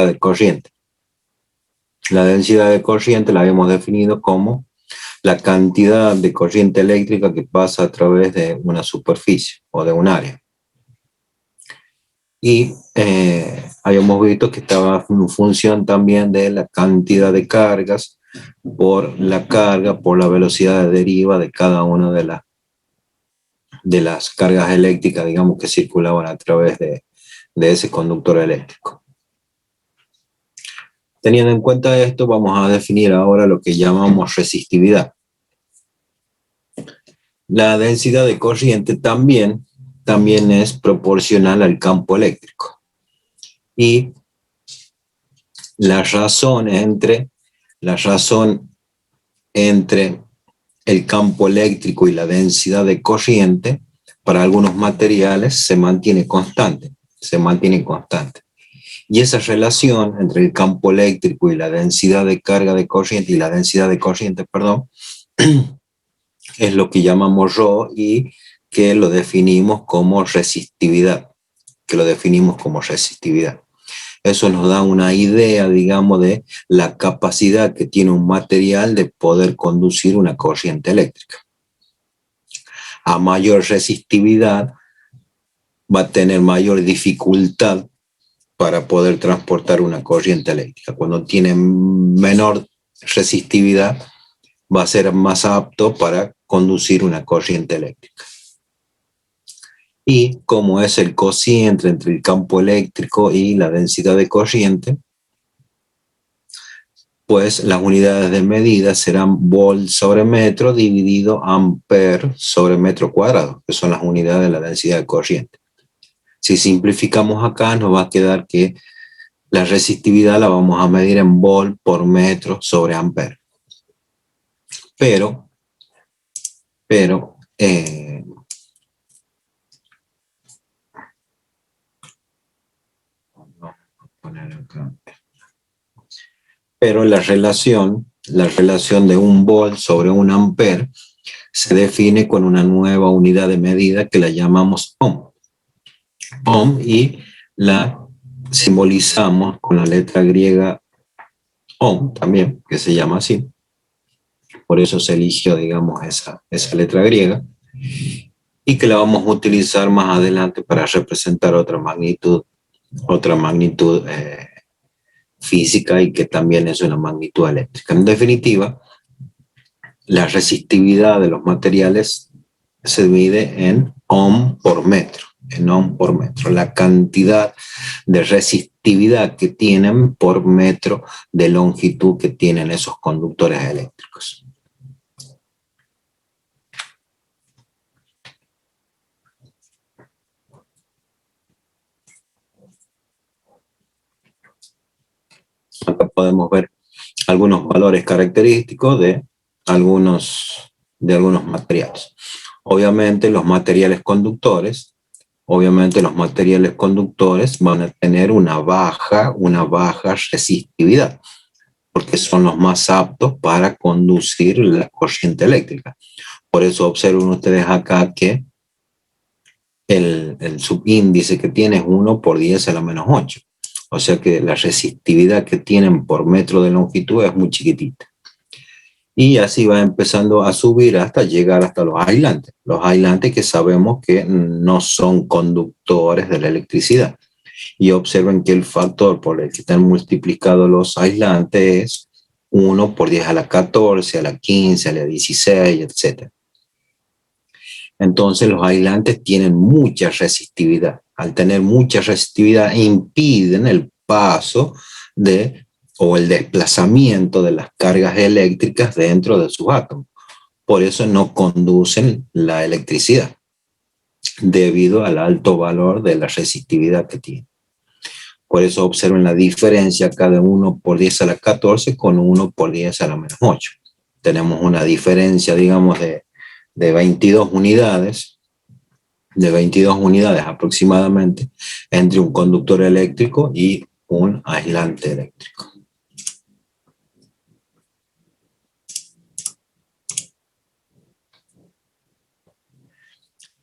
de corriente. La densidad de corriente la habíamos definido como la cantidad de corriente eléctrica que pasa a través de una superficie o de un área. Y habíamos visto que estaba en función también de la cantidad de cargas por la carga, por la velocidad de deriva de cada una de las cargas eléctricas, digamos, que circulaban a través de ese conductor eléctrico. Teniendo en cuenta esto, vamos a definir ahora lo que llamamos resistividad. La densidad de corriente también es proporcional al campo eléctrico. Y la razón entre el campo eléctrico y la densidad de corriente para algunos materiales se mantiene constante. Y esa relación entre el campo eléctrico y la densidad de carga de corriente, es lo que llamamos ρ y que lo definimos como resistividad. Eso nos da una idea, digamos, de la capacidad que tiene un material de poder conducir una corriente eléctrica. A mayor resistividad va a tener mayor dificultad para poder transportar una corriente eléctrica. Cuando tiene menor resistividad, va a ser más apto para conducir una corriente eléctrica. Y como es el cociente entre el campo eléctrico y la densidad de corriente, pues las unidades de medida serán volt sobre metro dividido amper sobre metro cuadrado, que son las unidades de la densidad de corriente. Si simplificamos acá, nos va a quedar que la resistividad la vamos a medir en volt por metro sobre amper. Pero la relación de un volt sobre un amper se define con una nueva unidad de medida que la llamamos ohm. Y la simbolizamos con la letra griega ohm también, que se llama así. Por eso se eligió, digamos, esa letra griega, y que la vamos a utilizar más adelante para representar otra magnitud física, y que también es una magnitud eléctrica. En definitiva, la resistividad de los materiales se mide en ohm por metro. La cantidad de resistividad que tienen por metro de longitud que tienen esos conductores eléctricos. Acá podemos ver algunos valores característicos de algunos materiales. Obviamente los materiales conductores van a tener una baja resistividad, porque son los más aptos para conducir la corriente eléctrica. Por eso observen ustedes acá que el subíndice que tiene es 1 por 10 a la menos 8. O sea que la resistividad que tienen por metro de longitud es muy chiquitita. Y así va empezando a subir hasta llegar hasta los aislantes. Los aislantes que sabemos que no son conductores de la electricidad. Y observen que el factor por el que están multiplicados los aislantes es 1 por 10 a la 14, a la 15, a la 16, etc. Entonces los aislantes tienen mucha resistividad. Al tener mucha resistividad impiden el paso o el desplazamiento de las cargas eléctricas dentro de sus átomos. Por eso no conducen la electricidad, debido al alto valor de la resistividad que tienen. Por eso observen la diferencia acá de 1 por 10 a la 14 con 1 por 10 a la menos 8. Tenemos una diferencia, digamos, de 22 unidades, aproximadamente, entre un conductor eléctrico y un aislante eléctrico.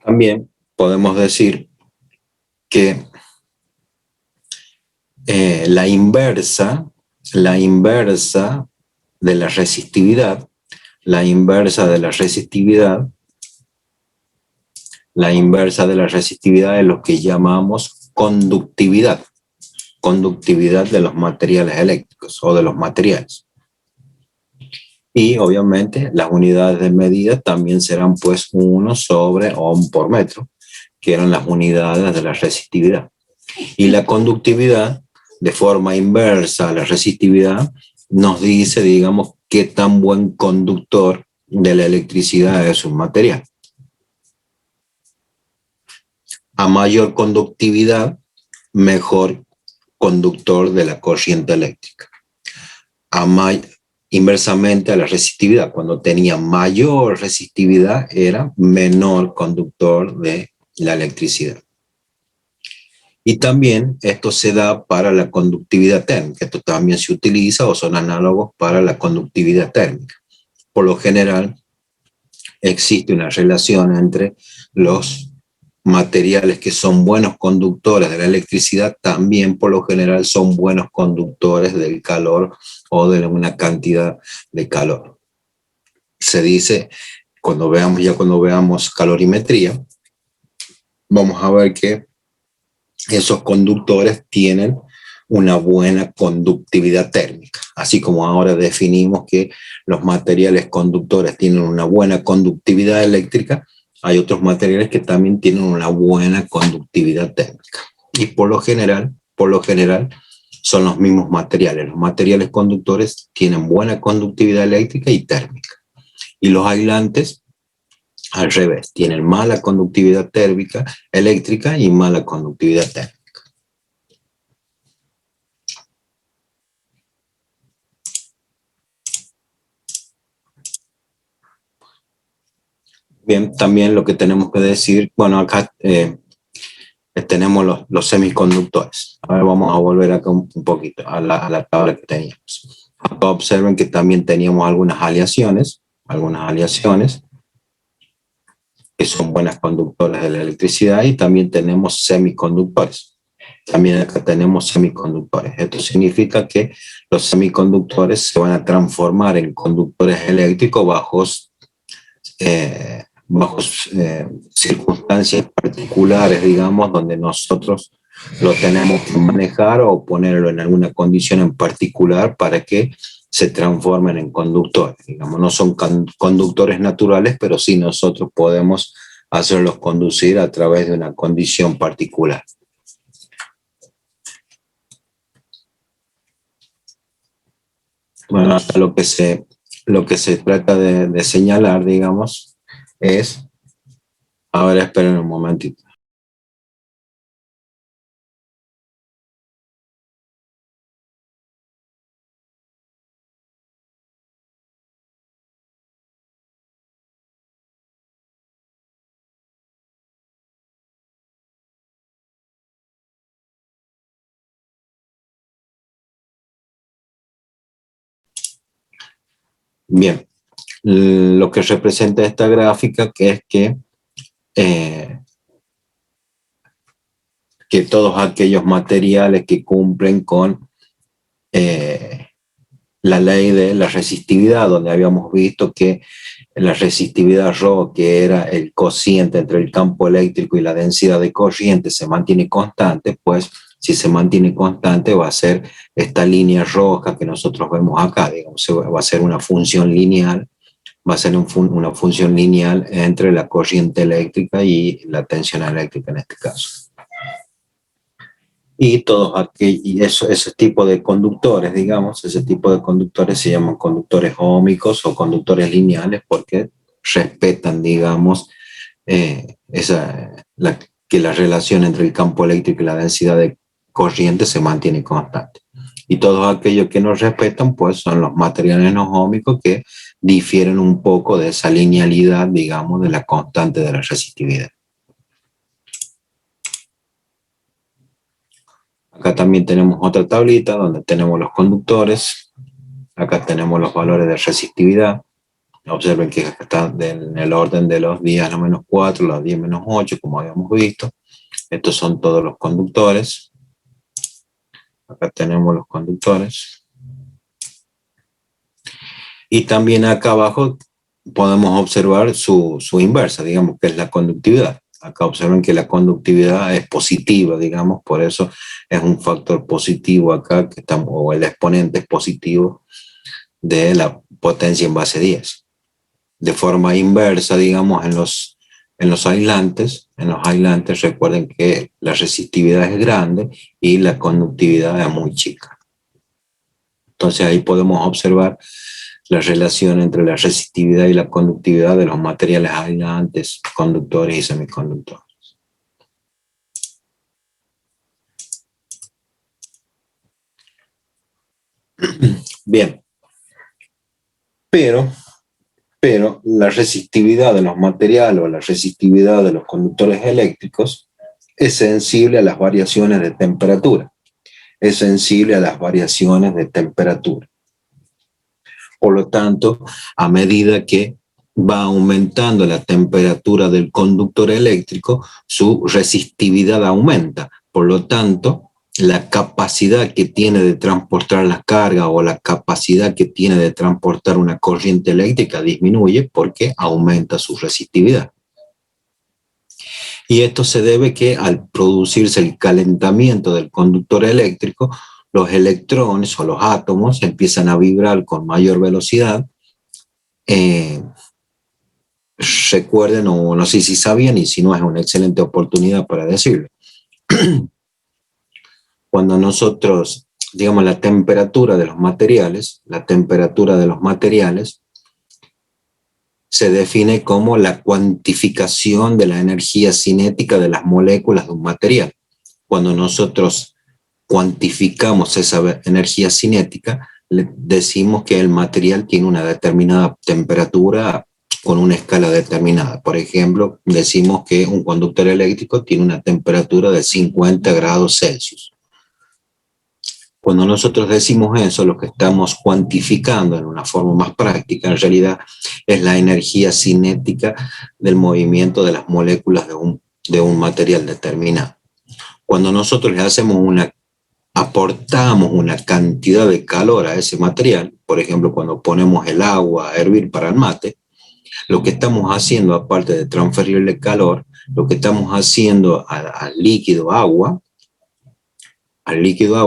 También podemos decir que la inversa de la resistividad, la inversa de la resistividad, la inversa de la resistividad es lo que llamamos conductividad, conductividad de los materiales eléctricos o de los materiales. Y obviamente las unidades de medida también serán pues 1 sobre ohm por metro, que eran las unidades de la resistividad. Y la conductividad, de forma inversa a la resistividad, nos dice, digamos, qué tan buen conductor de la electricidad es un material. A mayor conductividad, mejor conductor de la corriente eléctrica. Inversamente a la resistividad, cuando tenía mayor resistividad, era menor conductor de la electricidad. Y también esto se da para la conductividad térmica. Esto también se utiliza o son análogos para la conductividad térmica. Por lo general, existe una relación entre los materiales que son buenos conductores de la electricidad, también por lo general son buenos conductores del calor o de una cantidad de calor. Se dice, cuando veamos calorimetría, vamos a ver que esos conductores tienen una buena conductividad térmica. Así como ahora definimos que los materiales conductores tienen una buena conductividad eléctrica, hay otros materiales que también tienen una buena conductividad térmica. Y por lo general, son los mismos materiales. Los materiales conductores tienen buena conductividad eléctrica y térmica. Y los aislantes, al revés, tienen mala conductividad térmica, eléctrica y mala conductividad térmica. Bien, también lo que tenemos que decir, bueno, acá tenemos los semiconductores. Ahora vamos a volver acá un poquito a la tabla que teníamos. Acá observen que también teníamos algunas aleaciones que son buenas conductoras de la electricidad, y también tenemos semiconductores. También acá tenemos semiconductores. Esto significa que los semiconductores se van a transformar en conductores eléctricos bajo circunstancias particulares, digamos, donde nosotros lo tenemos que manejar o ponerlo en alguna condición en particular para que se transformen en conductores. Digamos, no son conductores naturales, pero sí nosotros podemos hacerlos conducir a través de una condición particular. Bueno, hasta lo que se trata de señalar, digamos, es... Ahora esperen un momentito. Bien, lo que representa esta gráfica que es que todos aquellos materiales que cumplen con la ley de la resistividad, donde habíamos visto que la resistividad ρ, que era el cociente entre el campo eléctrico y la densidad de corriente, se mantiene constante, pues si se mantiene constante va a ser esta línea roja que nosotros vemos acá, digamos, va a ser una función lineal, va a ser una función lineal entre la corriente eléctrica y la tensión eléctrica en este caso. Y ese tipo de conductores, digamos, ese tipo de conductores se llaman conductores óhmicos o conductores lineales porque respetan, digamos, que la relación entre el campo eléctrico y la densidad de corriente se mantiene constante. Y todos aquellos que no respetan, pues son los materiales no óhmicos que difieren un poco de esa linealidad, digamos, de la constante de la resistividad. Acá también tenemos otra tablita donde tenemos los conductores. Acá tenemos los valores de resistividad. Observen que están en el orden de los 10 a la menos 4, los 10 menos 8, como habíamos visto. Estos son todos los conductores. Acá tenemos los conductores. Y también acá abajo podemos observar su inversa, digamos, que es la conductividad. Acá observen que la conductividad es positiva, digamos, por eso es un factor positivo acá, que estamos, o el exponente es positivo de la potencia en base 10. De forma inversa, digamos, en los aislantes recuerden que la resistividad es grande y la conductividad es muy chica. Entonces ahí podemos observar la relación entre la resistividad y la conductividad de los materiales aislantes, conductores y semiconductores. Bien, pero la resistividad de los materiales o la resistividad de los conductores eléctricos es sensible a las variaciones de temperatura. Es sensible a las variaciones de temperatura. Por lo tanto, a medida que va aumentando la temperatura del conductor eléctrico, su resistividad aumenta. Por lo tanto, la capacidad que tiene de transportar la carga o la capacidad que tiene de transportar una corriente eléctrica disminuye porque aumenta su resistividad. Y esto se debe que al producirse el calentamiento del conductor eléctrico, los electrones o los átomos empiezan a vibrar con mayor velocidad. Recuerden, o no sé si sabían, y si no es una excelente oportunidad para decirlo. Cuando nosotros, digamos, la temperatura de los materiales se define como la cuantificación de la energía cinética de las moléculas de un material. Cuando nosotros cuantificamos esa energía cinética, le decimos que el material tiene una determinada temperatura con una escala determinada. Por ejemplo, decimos que un conductor eléctrico tiene una temperatura de 50 grados Celsius. Cuando nosotros decimos eso, lo que estamos cuantificando en una forma más práctica, en realidad, es la energía cinética del movimiento de las moléculas de un material determinado. Cuando nosotros le aportamos una cantidad de calor a ese material, por ejemplo, cuando ponemos el agua a hervir para el mate, lo que estamos haciendo, aparte de transferirle calor, lo que estamos haciendo al líquido agua,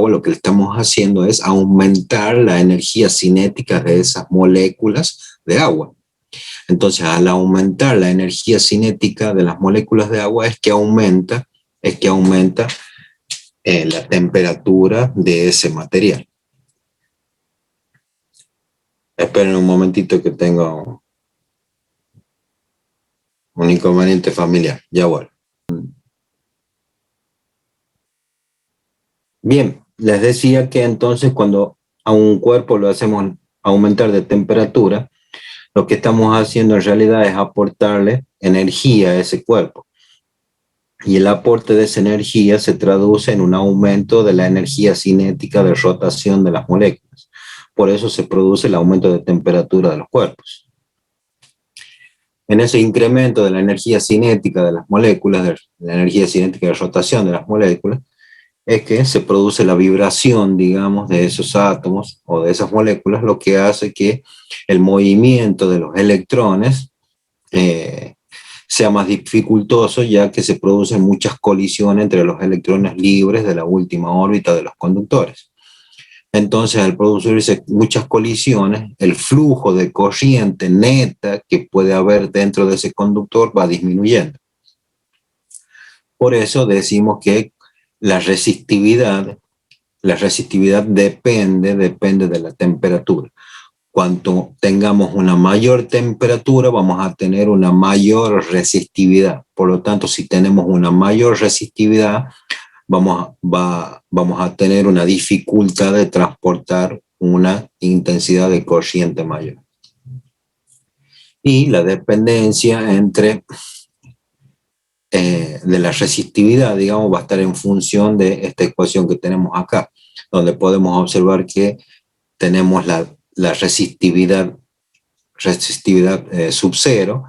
lo que estamos haciendo es aumentar la energía cinética de esas moléculas de agua. Entonces, al aumentar la energía cinética de las moléculas de agua es que aumenta la temperatura de ese material. Esperen un momentito que tengo un inconveniente familiar. Ya vuelvo. Bien, les decía que entonces cuando a un cuerpo lo hacemos aumentar de temperatura, lo que estamos haciendo en realidad es aportarle energía a ese cuerpo. Y el aporte de esa energía se traduce en un aumento de la energía cinética de rotación de las moléculas. Por eso se produce el aumento de temperatura de los cuerpos. En ese incremento de la energía cinética de las moléculas, de la energía cinética de rotación de las moléculas, es que se produce la vibración, digamos, de esos átomos o de esas moléculas, lo que hace que el movimiento de los electrones sea más dificultoso, ya que se producen muchas colisiones entre los electrones libres de la última órbita de los conductores. Entonces, al producirse muchas colisiones, el flujo de corriente neta que puede haber dentro de ese conductor va disminuyendo. Por eso decimos que la resistividad depende de la temperatura. Cuanto tengamos una mayor temperatura, vamos a tener una mayor resistividad. Por lo tanto, si tenemos una mayor resistividad, vamos a tener una dificultad de transportar una intensidad de corriente mayor. Y la dependencia de la resistividad, digamos, va a estar en función de esta ecuación que tenemos acá, donde podemos observar que tenemos la resistividad sub cero,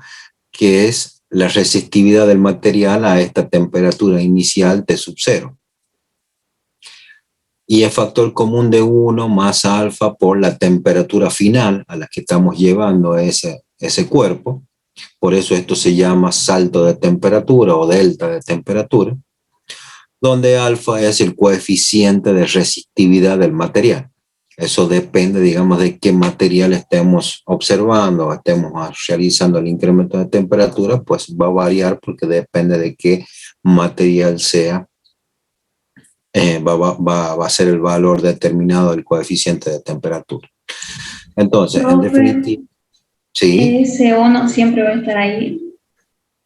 que es la resistividad del material a esta temperatura inicial T sub cero. y es factor común de 1 más alfa por la temperatura final a la que estamos llevando ese cuerpo. Por eso esto se llama salto de temperatura o delta de temperatura, donde alfa es el coeficiente de resistividad del material. Eso depende, digamos, de qué material estemos observando o estemos realizando el incremento de temperatura, pues va a variar porque depende de qué material sea, va a ser el valor determinado del coeficiente de temperatura. Entonces, en Profe, definitiva, sí. ese uno siempre va a estar ahí,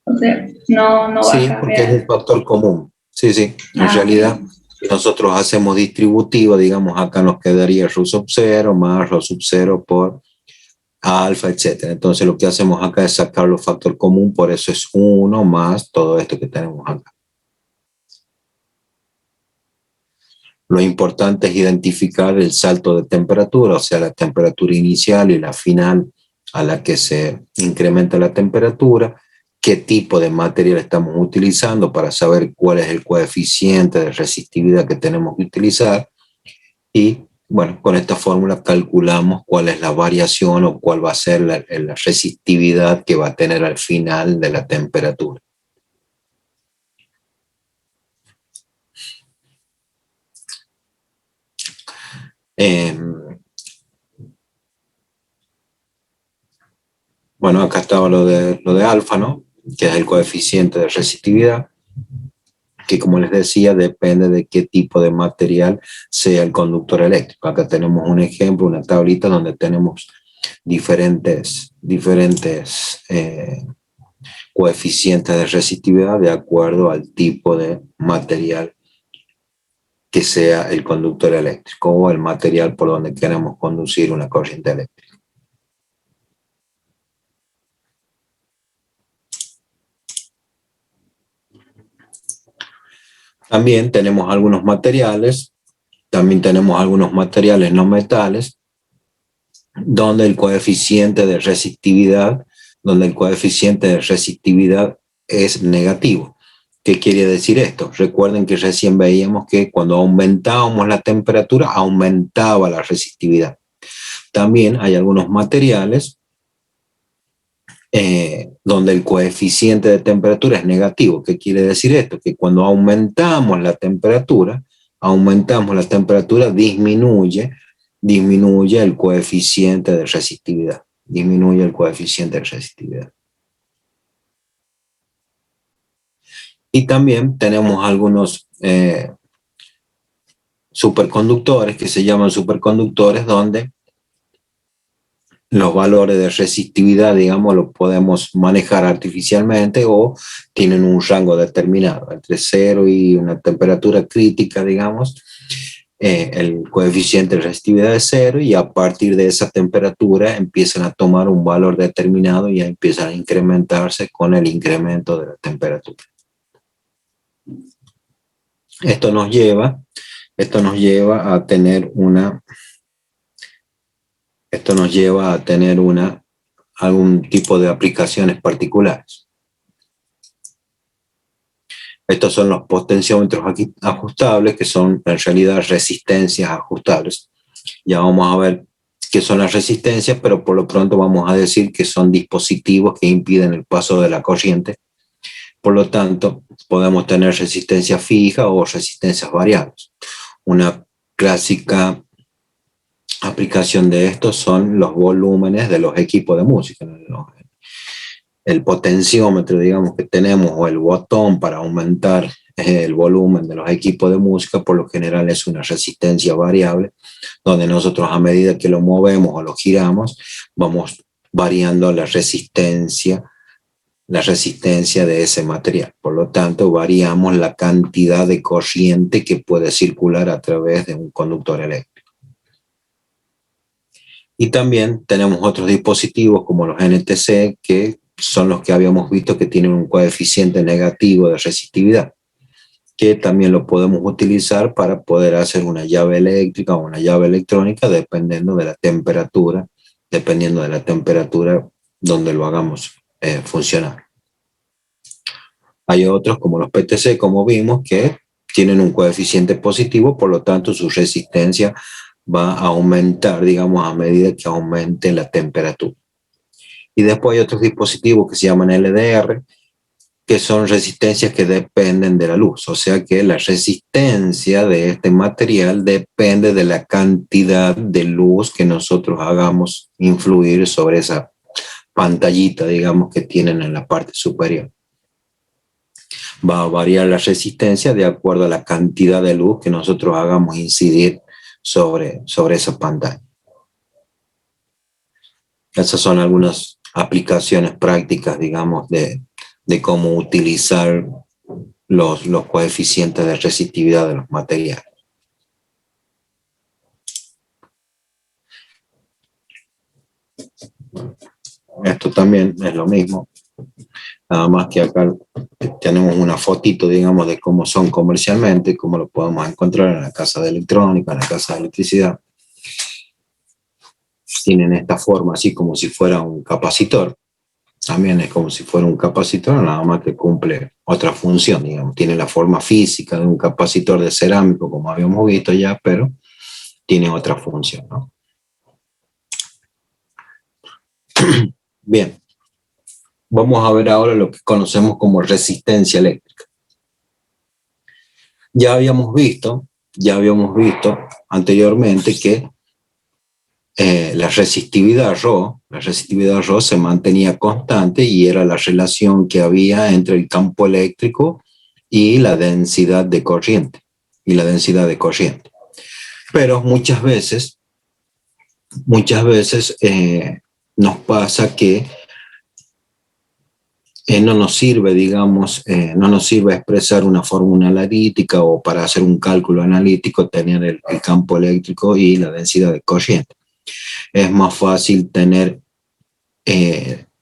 o sea, no va a Sí, porque es un cambiar. factor común. Sí, sí. En Ah, ok. realidad, si nosotros hacemos distributiva, digamos, acá nos quedaría ρ sub 0 más ρ sub 0 por alfa, etcétera. Entonces, lo que hacemos acá es sacar los factor común, por eso es 1 más todo esto que tenemos acá. Lo importante es identificar el salto de temperatura, o sea, la temperatura inicial y la final a la que se incrementa la temperatura, qué tipo de material estamos utilizando para saber cuál es el coeficiente de resistividad que tenemos que utilizar y, bueno, con esta fórmula calculamos cuál es la variación o cuál va a ser la resistividad que va a tener al final de la temperatura. Bueno, acá estaba lo de alfa, ¿no? Que es el coeficiente de resistividad, que como les decía, depende de qué tipo de material sea el conductor eléctrico. Acá tenemos un ejemplo, una tablita donde tenemos diferentes coeficientes de resistividad de acuerdo al tipo de material que sea el conductor eléctrico o el material por donde queremos conducir una corriente eléctrica. También tenemos algunos materiales no metales, donde el coeficiente de resistividad, es negativo. ¿Qué quiere decir esto? Recuerden que recién veíamos que cuando aumentábamos la temperatura, aumentaba la resistividad. También hay algunos materiales donde el coeficiente de temperatura es negativo. ¿Qué quiere decir esto? Que cuando aumentamos la temperatura, disminuye el coeficiente de resistividad. Disminuye el coeficiente de resistividad. Y también tenemos algunos superconductores que se llaman superconductores, donde los valores de resistividad, digamos, los podemos manejar artificialmente o tienen un rango determinado, entre 0 y una temperatura crítica, digamos. El coeficiente de resistividad es 0 y a partir de esa temperatura empiezan a tomar un valor determinado y ya empiezan a incrementarse con el incremento de la temperatura. Esto nos lleva a tener algún tipo de aplicaciones particulares. Estos son los potenciómetros aquí ajustables, que son en realidad resistencias ajustables. Ya vamos a ver qué son las resistencias, pero por lo pronto vamos a decir que son dispositivos que impiden el paso de la corriente. Por lo tanto, podemos tener resistencia fija o resistencias variables. Una clásica aplicación de estos son los volúmenes de los equipos de música. El potenciómetro, digamos, que tenemos, o el botón para aumentar el volumen de los equipos de música, por lo general es una resistencia variable, donde nosotros a medida que lo movemos o lo giramos, vamos variando la resistencia de ese material. Por lo tanto, variamos la cantidad de corriente que puede circular a través de un conductor eléctrico. Y también tenemos otros dispositivos como los NTC, que son los que habíamos visto que tienen un coeficiente negativo de resistividad, que también lo podemos utilizar para poder hacer una llave eléctrica o una llave electrónica dependiendo de la temperatura donde lo hagamos funcionar. Hay otros como los PTC, como vimos, que tienen un coeficiente positivo, por lo tanto su resistencia va a aumentar, digamos, a medida que aumente la temperatura. Y después hay otros dispositivos que se llaman LDR, que son resistencias que dependen de la luz, o sea que la resistencia de este material depende de la cantidad de luz que nosotros hagamos influir sobre esa pantallita, digamos, que tienen en la parte superior. Va a variar la resistencia de acuerdo a la cantidad de luz que nosotros hagamos incidir sobre esa pantalla. Esas son algunas aplicaciones prácticas, digamos, de cómo utilizar los coeficientes de resistividad de los materiales. Esto también es lo mismo, nada más que acá tenemos una fotito, digamos, de cómo son comercialmente, cómo lo podemos encontrar en la casa de electrónica, en la casa de electricidad. Tienen esta forma así como si fuera un capacitor. También es como si fuera un capacitor, nada más que cumple otra función, digamos. Tiene la forma física de un capacitor de cerámico, como habíamos visto ya, pero tiene otra función, ¿no? Bien, vamos a ver ahora lo que conocemos como resistencia eléctrica. Ya habíamos visto anteriormente que la resistividad ρ se mantenía constante y era la relación que había entre el campo eléctrico y la densidad de corriente. Pero muchas veces nos pasa que no nos sirve, digamos, no nos sirve expresar una fórmula analítica o para hacer un cálculo analítico tener el campo eléctrico y la densidad de corriente. Es más fácil tener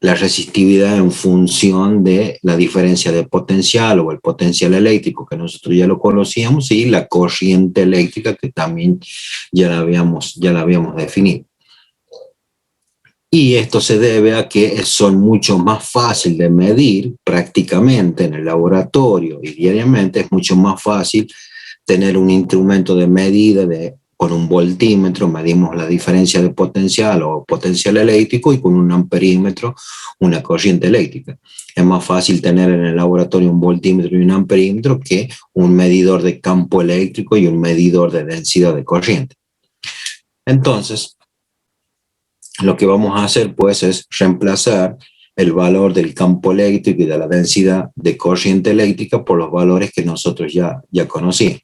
la resistividad en función de la diferencia de potencial o el potencial eléctrico, que nosotros ya lo conocíamos, y la corriente eléctrica, que también ya la habíamos definido. Y esto se debe a que son mucho más fácil de medir prácticamente en el laboratorio y diariamente. Es mucho más fácil tener un instrumento de medida con un voltímetro, medimos la diferencia de potencial o potencial eléctrico, y con un amperímetro una corriente eléctrica. Es más fácil tener en el laboratorio un voltímetro y un amperímetro que un medidor de campo eléctrico y un medidor de densidad de corriente. Entonces, lo que vamos a hacer pues es reemplazar el valor del campo eléctrico y de la densidad de corriente eléctrica por los valores que nosotros ya conocíamos.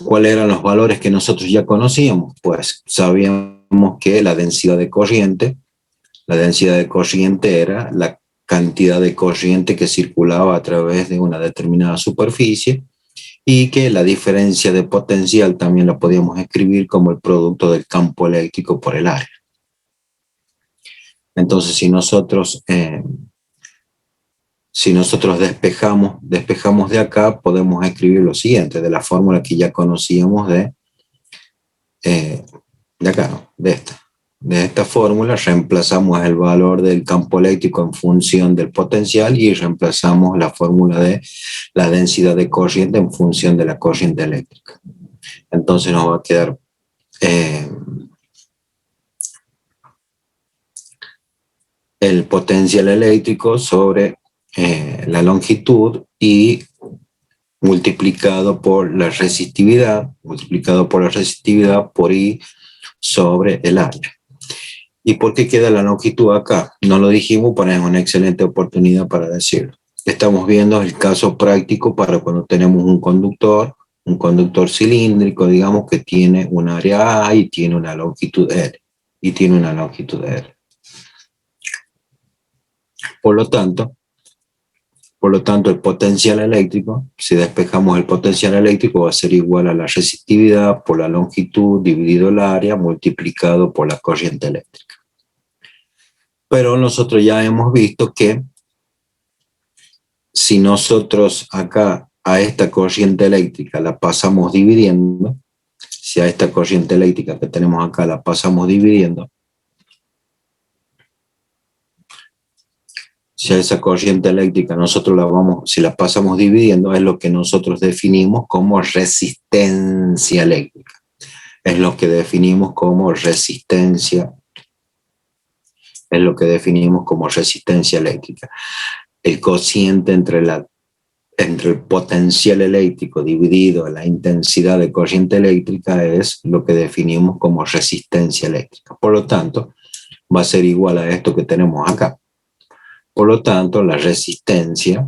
¿Cuáles eran los valores que nosotros ya conocíamos? Pues sabíamos que la densidad de corriente era la cantidad de corriente que circulaba a través de una determinada superficie, y que la diferencia de potencial también la podíamos escribir como el producto del campo eléctrico por el área. Entonces, si nosotros despejamos de acá, podemos escribir lo siguiente, de la fórmula que ya conocíamos de acá, ¿no? De esta fórmula reemplazamos el valor del campo eléctrico en función del potencial y reemplazamos la fórmula de la densidad de corriente en función de la corriente eléctrica. Entonces nos va a quedar el potencial eléctrico sobre la longitud y multiplicado por la resistividad por I sobre el área. ¿Y por qué queda la longitud acá? No lo dijimos, pero es una excelente oportunidad para decirlo. Estamos viendo el caso práctico para cuando tenemos un conductor cilíndrico, digamos, que tiene un área A y tiene una longitud L. Por lo tanto, el potencial eléctrico, si despejamos el potencial eléctrico, va a ser igual a la resistividad por la longitud dividido el área multiplicado por la corriente eléctrica. Pero nosotros ya hemos visto que si nosotros acá a esta corriente eléctrica la pasamos dividiendo, si a esta corriente eléctrica que tenemos acá la pasamos dividiendo, Si a esa corriente eléctrica nosotros si la pasamos dividiendo, es lo que nosotros definimos como resistencia eléctrica. Es lo que definimos como resistencia. Es lo que definimos como resistencia eléctrica. El cociente entre el potencial eléctrico dividido la intensidad de corriente eléctrica es lo que definimos como resistencia eléctrica. Por lo tanto, va a ser igual a esto que tenemos acá. Por lo tanto, la resistencia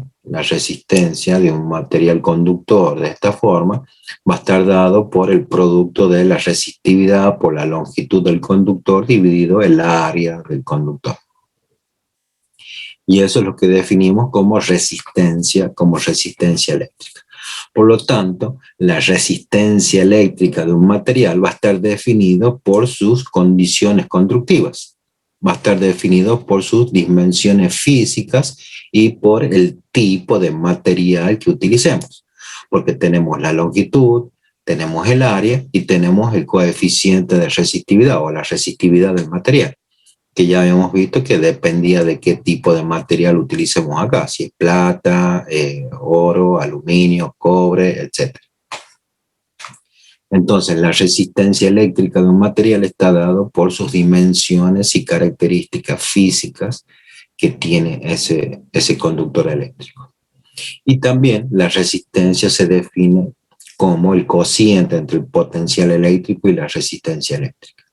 de un material conductor de esta forma va a estar dado por el producto de la resistividad por la longitud del conductor dividido el área del conductor. Y eso es lo que definimos como resistencia eléctrica. Por lo tanto, la resistencia eléctrica de un material va a estar definido por sus condiciones constructivas. Va a estar definido por sus dimensiones físicas y por el tipo de material que utilicemos. Porque tenemos la longitud, tenemos el área y tenemos el coeficiente de resistividad o la resistividad del material, que ya habíamos visto que dependía de qué tipo de material utilicemos acá, si es plata, oro, aluminio, cobre, etc. Entonces, la resistencia eléctrica de un material está dado por sus dimensiones y características físicas que tiene ese conductor eléctrico. Y también la resistencia se define como el cociente entre el potencial eléctrico y la resistencia eléctrica.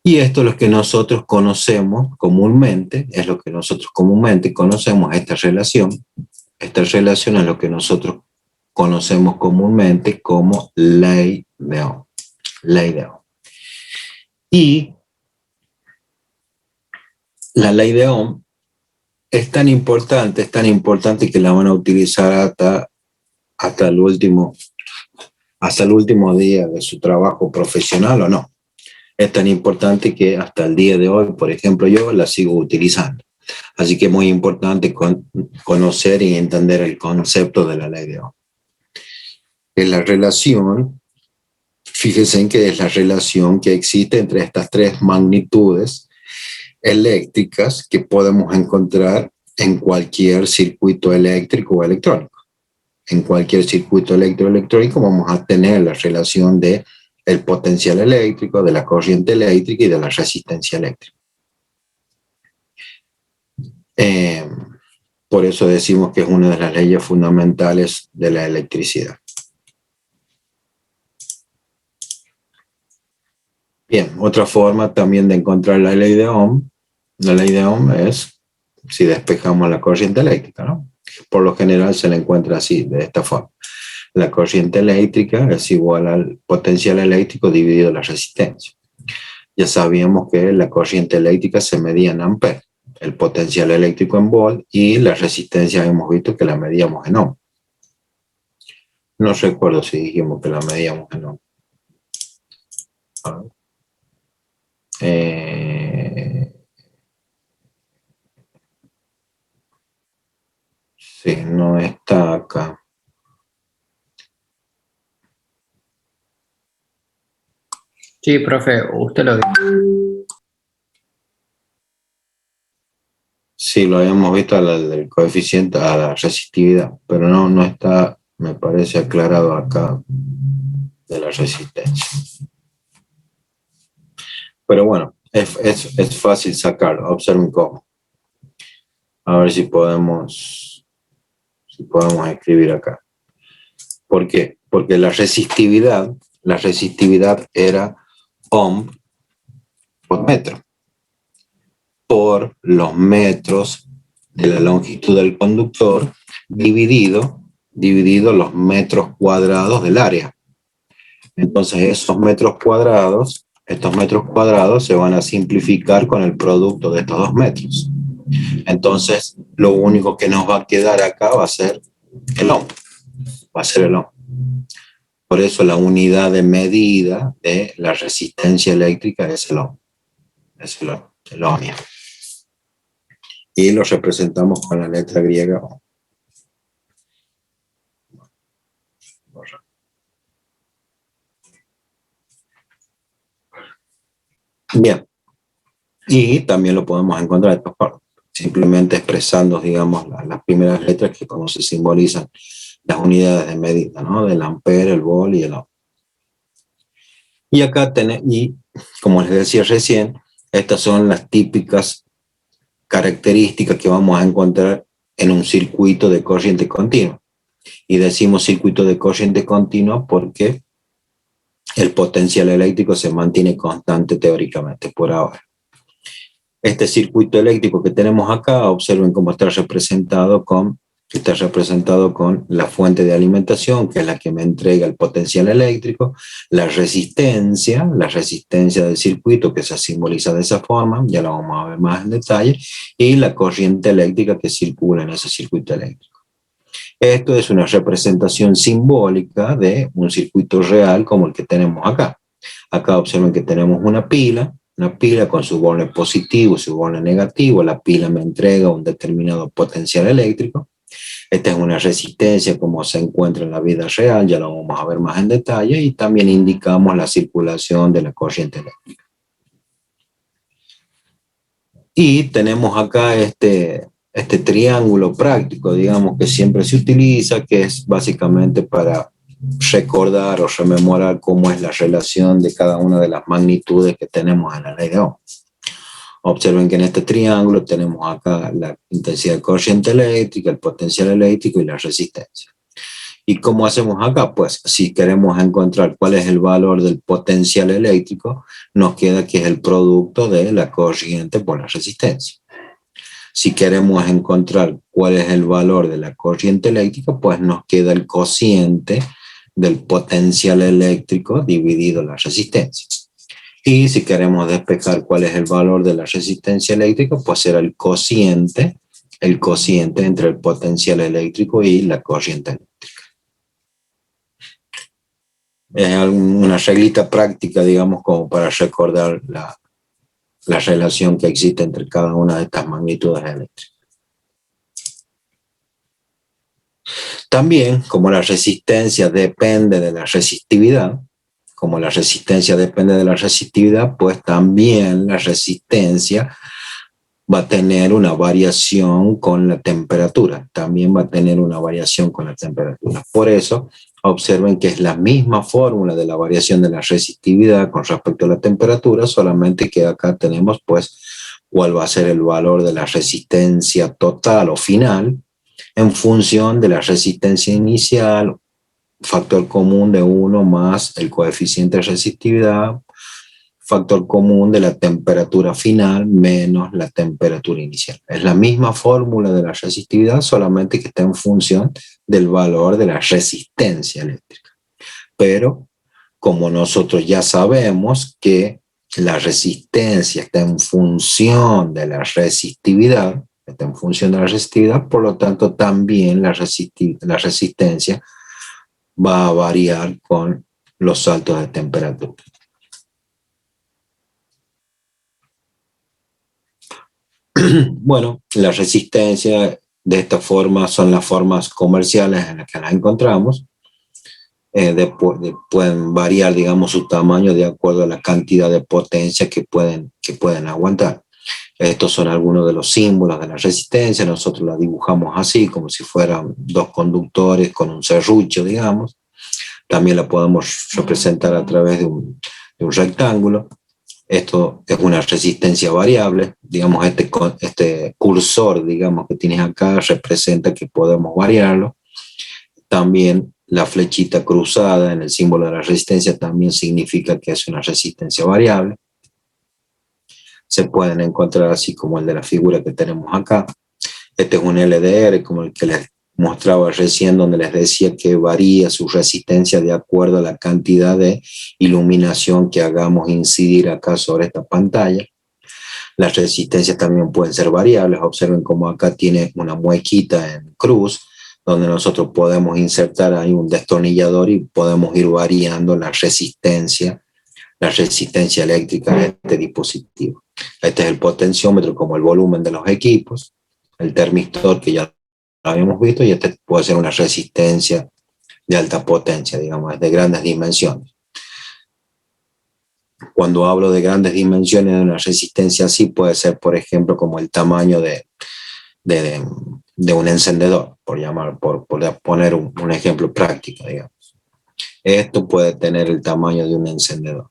Y esto es lo que nosotros conocemos comúnmente, esta relación. Esta relación es lo que nosotros conocemos comúnmente como ley de Ohm. Ley de Ohm. Y la ley de Ohm es tan importante que la van a utilizar hasta el último día de su trabajo profesional o no. Es tan importante que hasta el día de hoy, por ejemplo, yo la sigo utilizando. Así que es muy importante conocer y entender el concepto de la ley de Ohm. Es la relación, fíjense en que es la relación que existe entre estas tres magnitudes eléctricas que podemos encontrar en cualquier circuito eléctrico o electrónico. En cualquier circuito electrónico vamos a tener la relación de el potencial eléctrico, de la corriente eléctrica y de la resistencia eléctrica. Por eso decimos que es una de las leyes fundamentales de la electricidad. Bien, otra forma también de encontrar la ley de Ohm es si despejamos la corriente eléctrica, ¿no? Por lo general se la encuentra así, de esta forma. La corriente eléctrica es igual al potencial eléctrico dividido la resistencia. Ya sabíamos que la corriente eléctrica se medía en amperes, el potencial eléctrico en volt y la resistencia hemos visto que la medíamos en ohm. No recuerdo si dijimos que la medíamos en ohm. Sí, no está acá. Sí, profe, usted lo dijo. Sí, lo habíamos visto al coeficiente, a la resistividad, pero no está, me parece, aclarado acá de la resistencia. Pero bueno, es fácil sacarlo, observen cómo. A ver si podemos escribir acá. ¿Por qué? Porque la resistividad era ohm por metro, por los metros de la longitud del conductor dividido los metros cuadrados del área. Entonces estos metros cuadrados se van a simplificar con el producto de estos 2 metros. Entonces lo único que nos va a quedar acá va a ser el ohm. Por eso la unidad de medida de la resistencia eléctrica es el ohm. El ohmia. Y lo representamos con la letra griega ohm. Bien. Y también lo podemos encontrar simplemente expresando, digamos, las primeras letras que como se simbolizan las unidades de medida, ¿no? Del ampere, el volt y el ohm. Y acá y como les decía recién, estas son las típicas características que vamos a encontrar en un circuito de corriente continua. Y decimos circuito de corriente continua porque el potencial eléctrico se mantiene constante teóricamente por ahora. Este circuito eléctrico que tenemos acá, observen cómo está representado con la fuente de alimentación, que es la que me entrega el potencial eléctrico, la resistencia del circuito, que se simboliza de esa forma, ya lo vamos a ver más en detalle, y la corriente eléctrica que circula en ese circuito eléctrico. Esto es una representación simbólica de un circuito real como el que tenemos acá. Acá observen que tenemos una pila con su volne positivo y su volne negativo. La pila me entrega un determinado potencial eléctrico. Esta es una resistencia como se encuentra en la vida real, ya lo vamos a ver más en detalle, y también indicamos la circulación de la corriente eléctrica. Y tenemos acá este triángulo práctico, digamos, que siempre se utiliza, que es básicamente para recordar o rememorar cómo es la relación de cada una de las magnitudes que tenemos en la ley de Ohm. Observen que en este triángulo tenemos acá la intensidad de corriente eléctrica, el potencial eléctrico y la resistencia. ¿Y cómo hacemos acá? Pues si queremos encontrar cuál es el valor del potencial eléctrico, nos queda que es el producto de la corriente por la resistencia. Si queremos encontrar cuál es el valor de la corriente eléctrica, pues nos queda el cociente del potencial eléctrico dividido la resistencia. Y si queremos despejar cuál es el valor de la resistencia eléctrica, pues será el cociente entre el potencial eléctrico y la corriente eléctrica. Es una reglita práctica, digamos, como para recordar la relación que existe entre cada una de estas magnitudes eléctricas. También, como la resistencia depende de la resistividad, pues también la resistencia va a tener una variación con la temperatura. Por eso, observen que es la misma fórmula de la variación de la resistividad con respecto a la temperatura, solamente que acá tenemos pues cuál va a ser el valor de la resistencia total o final en función de la resistencia inicial, factor común de 1 más el coeficiente de resistividad, factor común de la temperatura final menos la temperatura inicial. Es la misma fórmula de la resistividad, solamente que está en función del valor de la resistencia eléctrica. Pero como nosotros ya sabemos que la resistencia está en función de la resistividad, por lo tanto también la resistencia va a variar con los saltos de temperatura. Bueno, la resistencia de esta forma son las formas comerciales en las que las encontramos. Pueden variar, digamos, su tamaño de acuerdo a la cantidad de potencia que pueden aguantar. Estos son algunos de los símbolos de la resistencia. Nosotros la dibujamos así, como si fueran dos conductores con un serrucho, digamos. También la podemos representar a través de un rectángulo. Esto es una resistencia variable. Digamos, este cursor, digamos, que tienes acá representa que podemos variarlo. También la flechita cruzada en el símbolo de la resistencia también significa que es una resistencia variable. Se pueden encontrar así como el de la figura que tenemos acá. Este es un LDR, como el que les mostraba recién, donde les decía que varía su resistencia de acuerdo a la cantidad de iluminación que hagamos incidir acá sobre esta pantalla. Las resistencias también pueden ser variables. Observen cómo acá tiene una muequita en cruz, donde nosotros podemos insertar ahí un destornillador y podemos ir variando la resistencia eléctrica de este dispositivo. Este es el potenciómetro como el volumen de los equipos, el termistor que ya lo habíamos visto, y este puede ser una resistencia de alta potencia, digamos, de grandes dimensiones. Cuando hablo de grandes dimensiones de una resistencia así, puede ser, por ejemplo, como el tamaño de de, de un encendedor, por poner un ejemplo práctico, digamos. Esto puede tener el tamaño de un encendedor.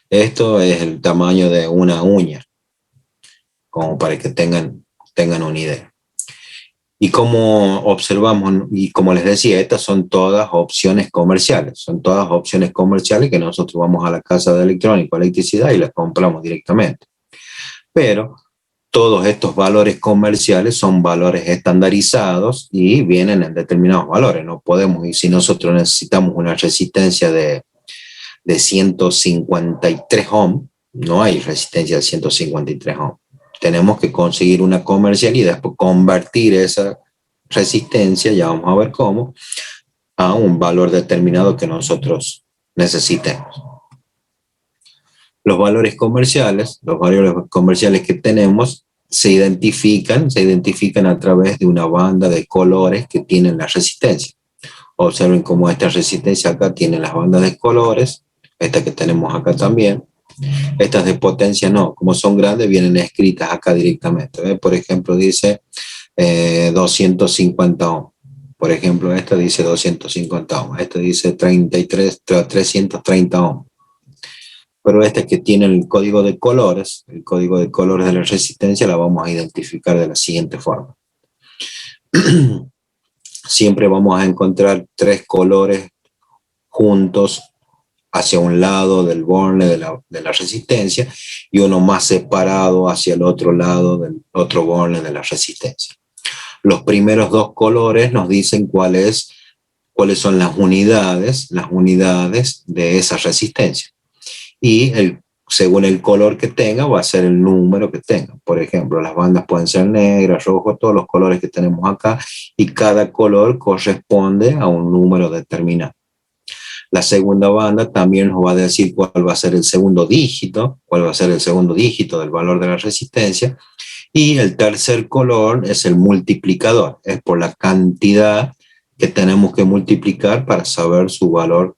Esto es el tamaño de una uña, como para que tengan una idea. Y como observamos, y como les decía, estas son todas opciones comerciales. Son todas opciones comerciales que nosotros vamos a la casa de electrónico, electricidad y las compramos directamente. Pero todos estos valores comerciales son valores estandarizados y vienen en determinados valores. No podemos, y si nosotros necesitamos una resistencia de 153 ohm, no hay resistencia de 153 ohm. Tenemos que conseguir una comercial y después convertir esa resistencia, ya vamos a ver cómo, a un valor determinado que nosotros necesitemos. Los valores comerciales que tenemos se identifican a través de una banda de colores que tienen la resistencia. Observen cómo esta resistencia acá tiene las bandas de colores, esta que tenemos acá también. Estas de potencia no, como son grandes vienen escritas acá directamente. ¿Ve? Por ejemplo, dice 250 ohm. Por ejemplo, esta dice 250 ohm. Esta dice 330 ohm. Pero esta que tiene el código de colores de la resistencia la vamos a identificar de la siguiente forma. Siempre vamos a encontrar tres colores juntos hacia un lado del borne de la resistencia y uno más separado hacia el otro lado del otro borne de la resistencia. Los primeros dos colores nos dicen cuáles son las unidades de esa resistencia. Y según el color que tenga, va a ser el número que tenga. Por ejemplo, las bandas pueden ser negras, rojas, todos los colores que tenemos acá, y cada color corresponde a un número determinado. La segunda banda también nos va a decir cuál va a ser el segundo dígito del valor de la resistencia. Y el tercer color es el multiplicador, es por la cantidad que tenemos que multiplicar para saber su valor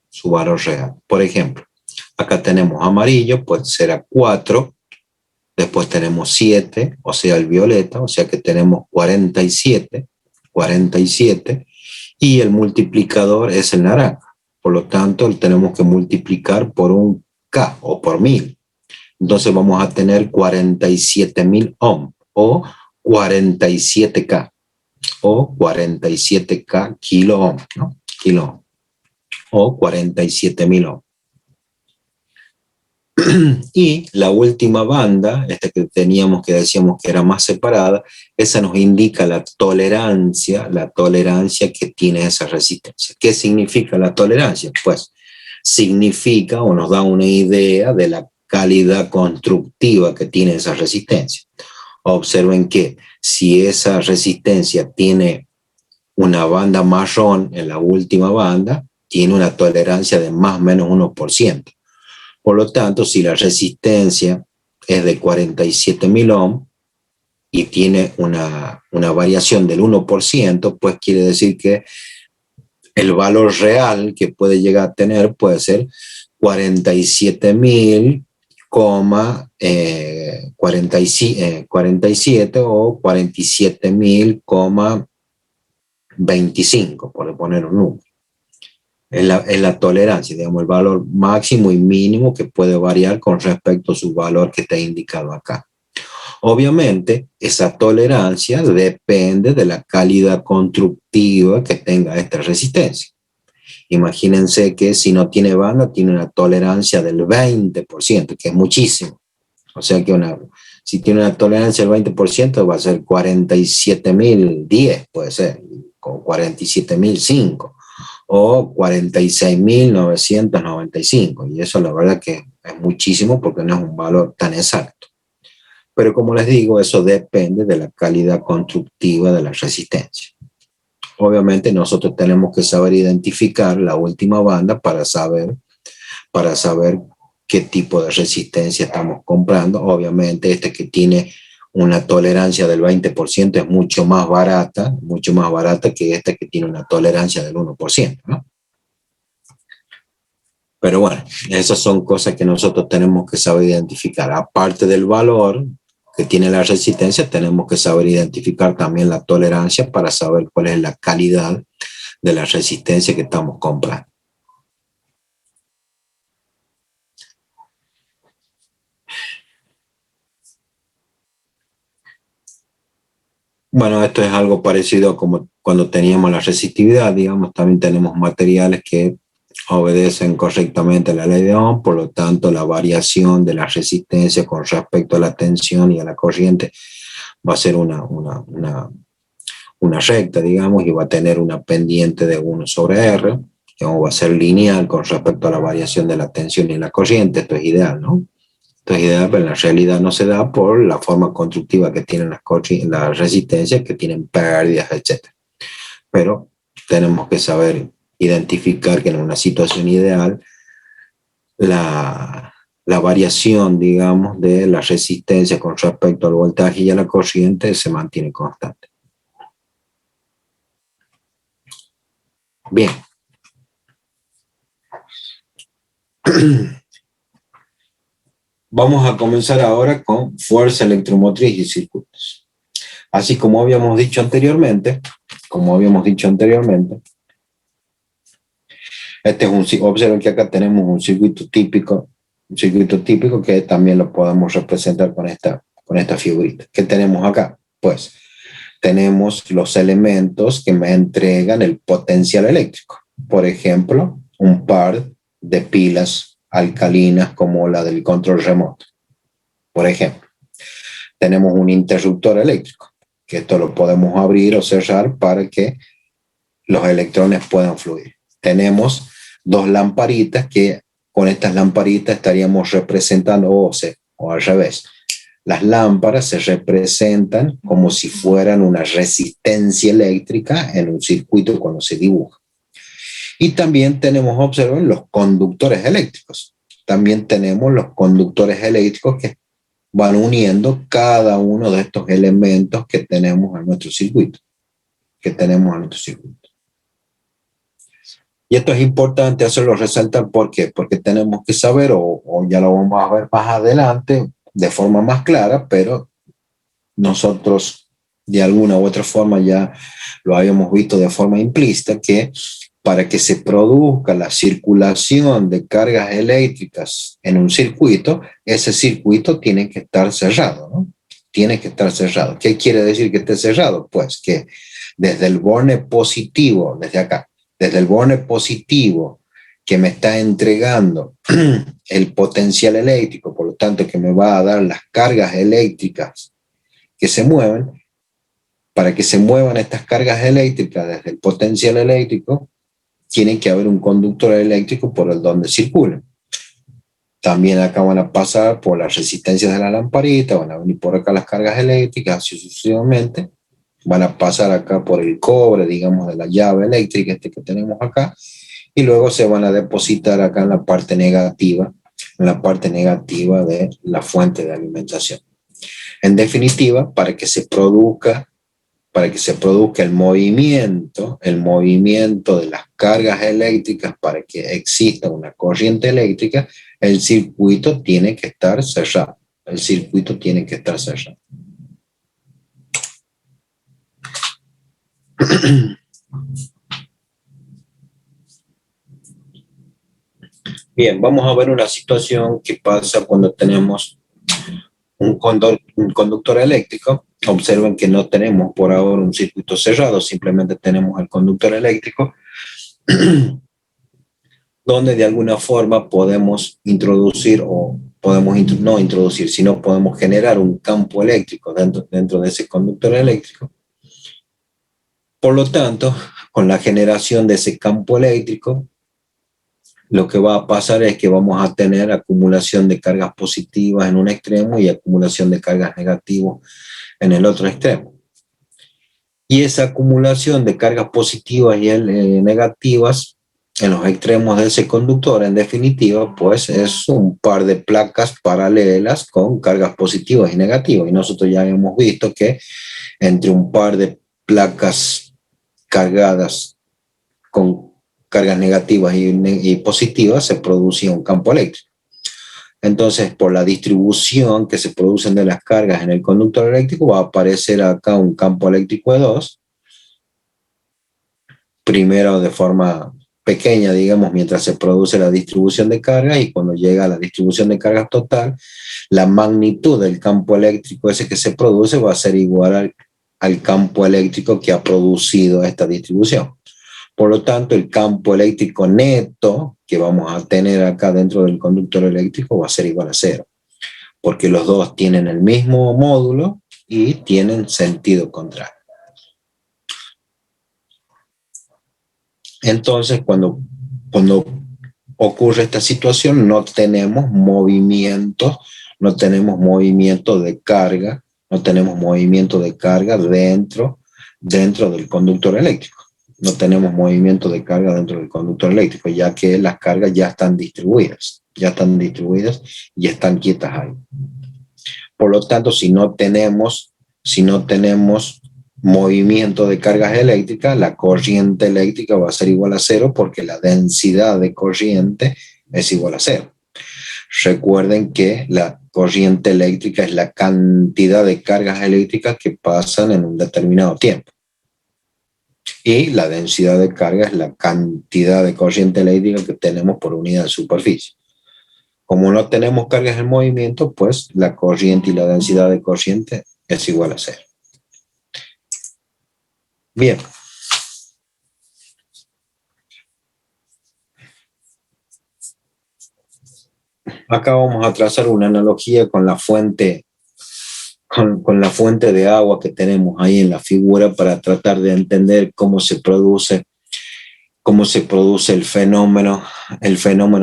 real. Por ejemplo, acá tenemos amarillo, pues será 4, después tenemos 7, o sea el violeta, o sea que tenemos 47, y el multiplicador es el naranja. Por lo tanto, tenemos que multiplicar por un K o por 1000. Entonces vamos a tener 47.000 ohm o 47K o 47K kilo ohm, ¿no? Kilo ohm, o 47.000 ohm. Y la última banda, esta que teníamos que decíamos que era más separada, esa nos indica la tolerancia que tiene esa resistencia. ¿Qué significa la tolerancia? Pues significa o nos da una idea de la calidad constructiva que tiene esa resistencia. Observen que si esa resistencia tiene una banda marrón en la última banda, tiene una tolerancia de más o menos 1%. Por lo tanto, si la resistencia es de 47.000 ohm y tiene una variación del 1%, pues quiere decir que el valor real que puede llegar a tener puede ser 47.000, 47 o 47.025, por poner un número. Es la tolerancia, digamos, el valor máximo y mínimo que puede variar con respecto a su valor que está indicado acá. Obviamente, esa tolerancia depende de la calidad constructiva que tenga esta resistencia. Imagínense que si no tiene banda, tiene una tolerancia del 20%, que es muchísimo. O sea que si tiene una tolerancia del 20%, va a ser 47.010, puede ser, con 47.005. O 46.995, y eso la verdad que es muchísimo porque no es un valor tan exacto. Pero como les digo, eso depende de la calidad constructiva de la resistencia. Obviamente nosotros tenemos que saber identificar la última banda para saber qué tipo de resistencia estamos comprando. Obviamente este que tiene una tolerancia del 20% es mucho más barata que esta que tiene una tolerancia del 1%, ¿no? Pero bueno, esas son cosas que nosotros tenemos que saber identificar. Aparte del valor que tiene la resistencia, tenemos que saber identificar también la tolerancia para saber cuál es la calidad de la resistencia que estamos comprando. Bueno, esto es algo parecido como cuando teníamos la resistividad, digamos, también tenemos materiales que obedecen correctamente la ley de Ohm, por lo tanto la variación de la resistencia con respecto a la tensión y a la corriente va a ser una recta, digamos, y va a tener una pendiente de 1 sobre R, que va a ser lineal con respecto a la variación de la tensión y la corriente. Esto es ideal, ¿no? Esto es ideal, pero en la realidad no se da por la forma constructiva que tienen las resistencias, que tienen pérdidas, etc. Pero tenemos que saber identificar que en una situación ideal la variación, digamos, de la resistencia con respecto al voltaje y a la corriente se mantiene constante. Bien. Vamos a comenzar ahora con fuerza electromotriz y circuitos. Así como habíamos dicho anteriormente, observen que acá tenemos un circuito típico que también lo podemos representar con esta figurita. ¿Qué tenemos acá? Pues tenemos los elementos que me entregan el potencial eléctrico. Por ejemplo, un par de pilas alcalinas como la del control remoto. Por ejemplo, tenemos un interruptor eléctrico, que esto lo podemos abrir o cerrar para que los electrones puedan fluir. Tenemos dos lamparitas que con estas lamparitas estaríamos representando, o al revés. Las lámparas se representan como si fueran una resistencia eléctrica en un circuito cuando se dibuja. Y también tenemos, observen, los conductores eléctricos. También tenemos los conductores eléctricos que van uniendo cada uno de estos elementos que tenemos en nuestro circuito. Y esto es importante hacerlo resaltar. ¿Por qué? Porque tenemos que saber, o ya lo vamos a ver más adelante, de forma más clara, pero nosotros de alguna u otra forma ya lo habíamos visto de forma implícita, que para que se produzca la circulación de cargas eléctricas en un circuito, ese circuito tiene que estar cerrado, ¿no? Tiene que estar cerrado. ¿Qué quiere decir que esté cerrado? Pues que desde el borne positivo, desde acá, desde el borne positivo que me está entregando el potencial eléctrico, por lo tanto que me va a dar las cargas eléctricas que se mueven, para que se muevan estas cargas eléctricas desde el potencial eléctrico, tiene que haber un conductor eléctrico por el donde circulen. También acá van a pasar por las resistencias de la lamparita, van a venir por acá las cargas eléctricas, así sucesivamente. Van a pasar acá por el cobre, digamos, de la llave eléctrica que tenemos acá, y luego se van a depositar acá en la parte negativa de la fuente de alimentación. En definitiva, para que se produzca el movimiento de las cargas eléctricas, para que exista una corriente eléctrica, el circuito tiene que estar cerrado. Bien, vamos a ver una situación que pasa cuando tenemos un conductor eléctrico. Observen que no tenemos por ahora un circuito cerrado, simplemente tenemos el conductor eléctrico, donde de alguna forma podemos introducir, no introducir, sino podemos generar un campo eléctrico dentro de ese conductor eléctrico. Por lo tanto, con la generación de ese campo eléctrico, lo que va a pasar es que vamos a tener acumulación de cargas positivas en un extremo y acumulación de cargas negativas en el otro extremo. Y esa acumulación de cargas positivas y negativas en los extremos de ese conductor, en definitiva, pues es un par de placas paralelas con cargas positivas y negativas. Y nosotros ya hemos visto que entre un par de placas cargadas con cargas negativas y positivas se producía un campo eléctrico. Entonces, por la distribución que se producen de las cargas en el conductor eléctrico, va a aparecer acá un campo eléctrico E2, primero de forma pequeña, digamos, mientras se produce la distribución de cargas, y cuando llega a la distribución de cargas total, la magnitud del campo eléctrico ese que se produce va a ser igual al campo eléctrico que ha producido esta distribución. Por lo tanto, el campo eléctrico neto que vamos a tener acá dentro del conductor eléctrico va a ser igual a 0, porque los dos tienen el mismo módulo y tienen sentido contrario. Entonces, cuando ocurre esta situación, no tenemos movimiento de carga, dentro del conductor eléctrico. No tenemos movimiento de carga dentro del conductor eléctrico, ya que las cargas ya están distribuidas y están quietas ahí. Por lo tanto, si no tenemos movimiento de cargas eléctricas, la corriente eléctrica va a ser igual a 0, porque la densidad de corriente es igual a 0. Recuerden que la corriente eléctrica es la cantidad de cargas eléctricas que pasan en un determinado tiempo. Y la densidad de carga es la cantidad de corriente eléctrica que tenemos por unidad de superficie. Como no tenemos cargas en movimiento, pues la corriente y la densidad de corriente es igual a 0. Bien. Acá vamos a trazar una analogía con la fuente, con la fuente de agua que tenemos ahí en la figura, para tratar de entender cómo se produce el fenómeno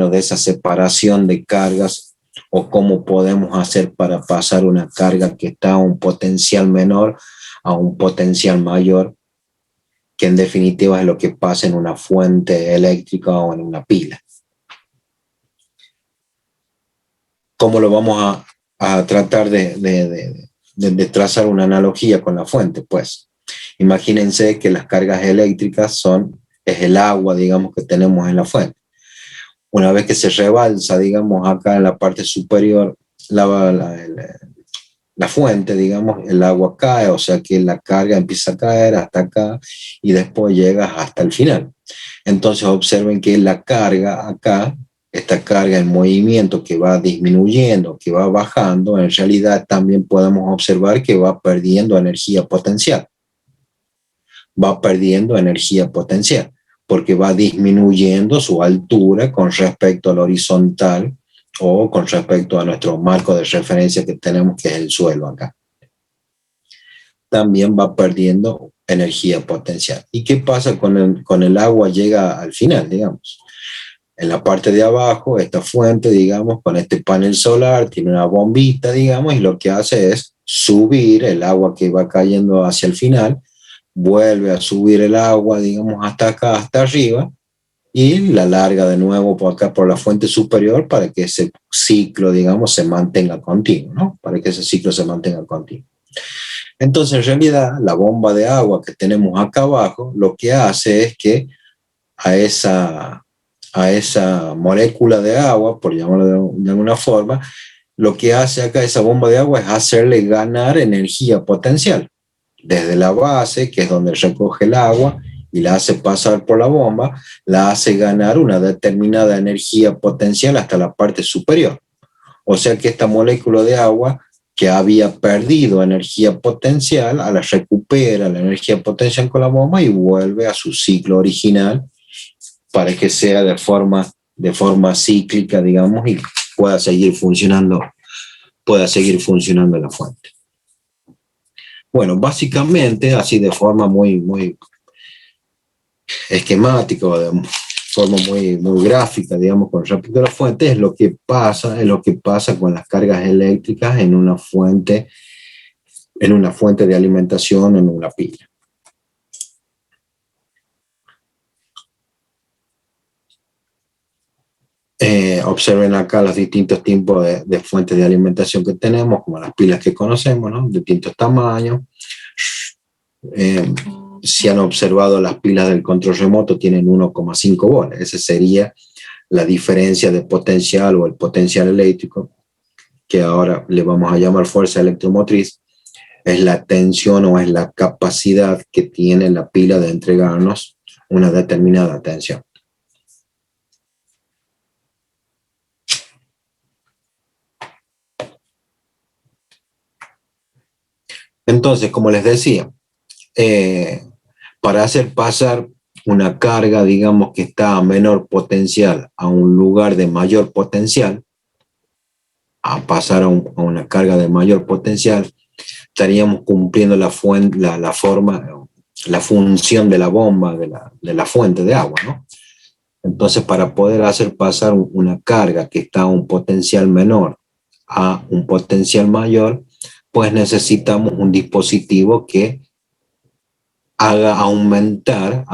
de esa separación de cargas, o cómo podemos hacer para pasar una carga que está a un potencial menor a un potencial mayor, que en definitiva es lo que pasa en una fuente eléctrica o en una pila. ¿Cómo lo vamos a tratar de trazar una analogía con la fuente? Pues imagínense que las cargas eléctricas es el agua, digamos, que tenemos en la fuente. Una vez que se rebalsa, digamos, acá en la parte superior, la fuente, digamos, el agua cae, o sea que la carga empieza a caer hasta acá y después llega hasta el final. Entonces observen que la carga acá, esta carga en movimiento que va disminuyendo, que va bajando, en realidad también podemos observar que va perdiendo energía potencial. Porque va disminuyendo su altura con respecto al horizontal, o con respecto a nuestro marco de referencia que tenemos, que es el suelo acá. También va perdiendo energía potencial. ¿Y qué pasa con el agua? Llega al final, digamos. En la parte de abajo, esta fuente, digamos, con este panel solar, tiene una bombita, digamos, y lo que hace es subir el agua que va cayendo hacia el final, vuelve a subir el agua, digamos, hasta acá, hasta arriba, y la larga de nuevo por acá por la fuente superior, para que ese ciclo, digamos, se mantenga continuo, ¿no? Entonces, en realidad, la bomba de agua que tenemos acá abajo, lo que hace es que a esa molécula de agua, por llamarlo de alguna forma, lo que hace acá esa bomba de agua es hacerle ganar energía potencial. Desde la base, que es donde recoge el agua, y la hace pasar por la bomba, la hace ganar una determinada energía potencial hasta la parte superior. O sea que esta molécula de agua, que había perdido energía potencial, la recupera la energía potencial con la bomba y vuelve a su ciclo original, para que sea de forma cíclica, digamos, y pueda seguir funcionando la fuente. Bueno, básicamente, así de forma muy esquemática, o de forma muy gráfica, digamos, con respecto a la fuente, es lo que pasa con las cargas eléctricas en una fuente de alimentación, en una pila. Observen acá los distintos tipos de fuentes de alimentación que tenemos, como las pilas que conocemos, ¿no? De distintos tamaños. Si han observado, las pilas del control remoto tienen 1,5 volts. Esa sería la diferencia de potencial, o el potencial eléctrico que ahora le vamos a llamar fuerza electromotriz, es la tensión o es la capacidad que tiene la pila de entregarnos una determinada tensión. Entonces, como les decía, para hacer pasar una carga, digamos, que está a menor potencial a un lugar de mayor potencial, a pasar a una carga de mayor potencial, estaríamos cumpliendo la función de la bomba, de la fuente de agua, ¿no? Entonces, para poder hacer pasar una carga que está a un potencial menor a un potencial mayor, pues necesitamos un dispositivo que haga aumentar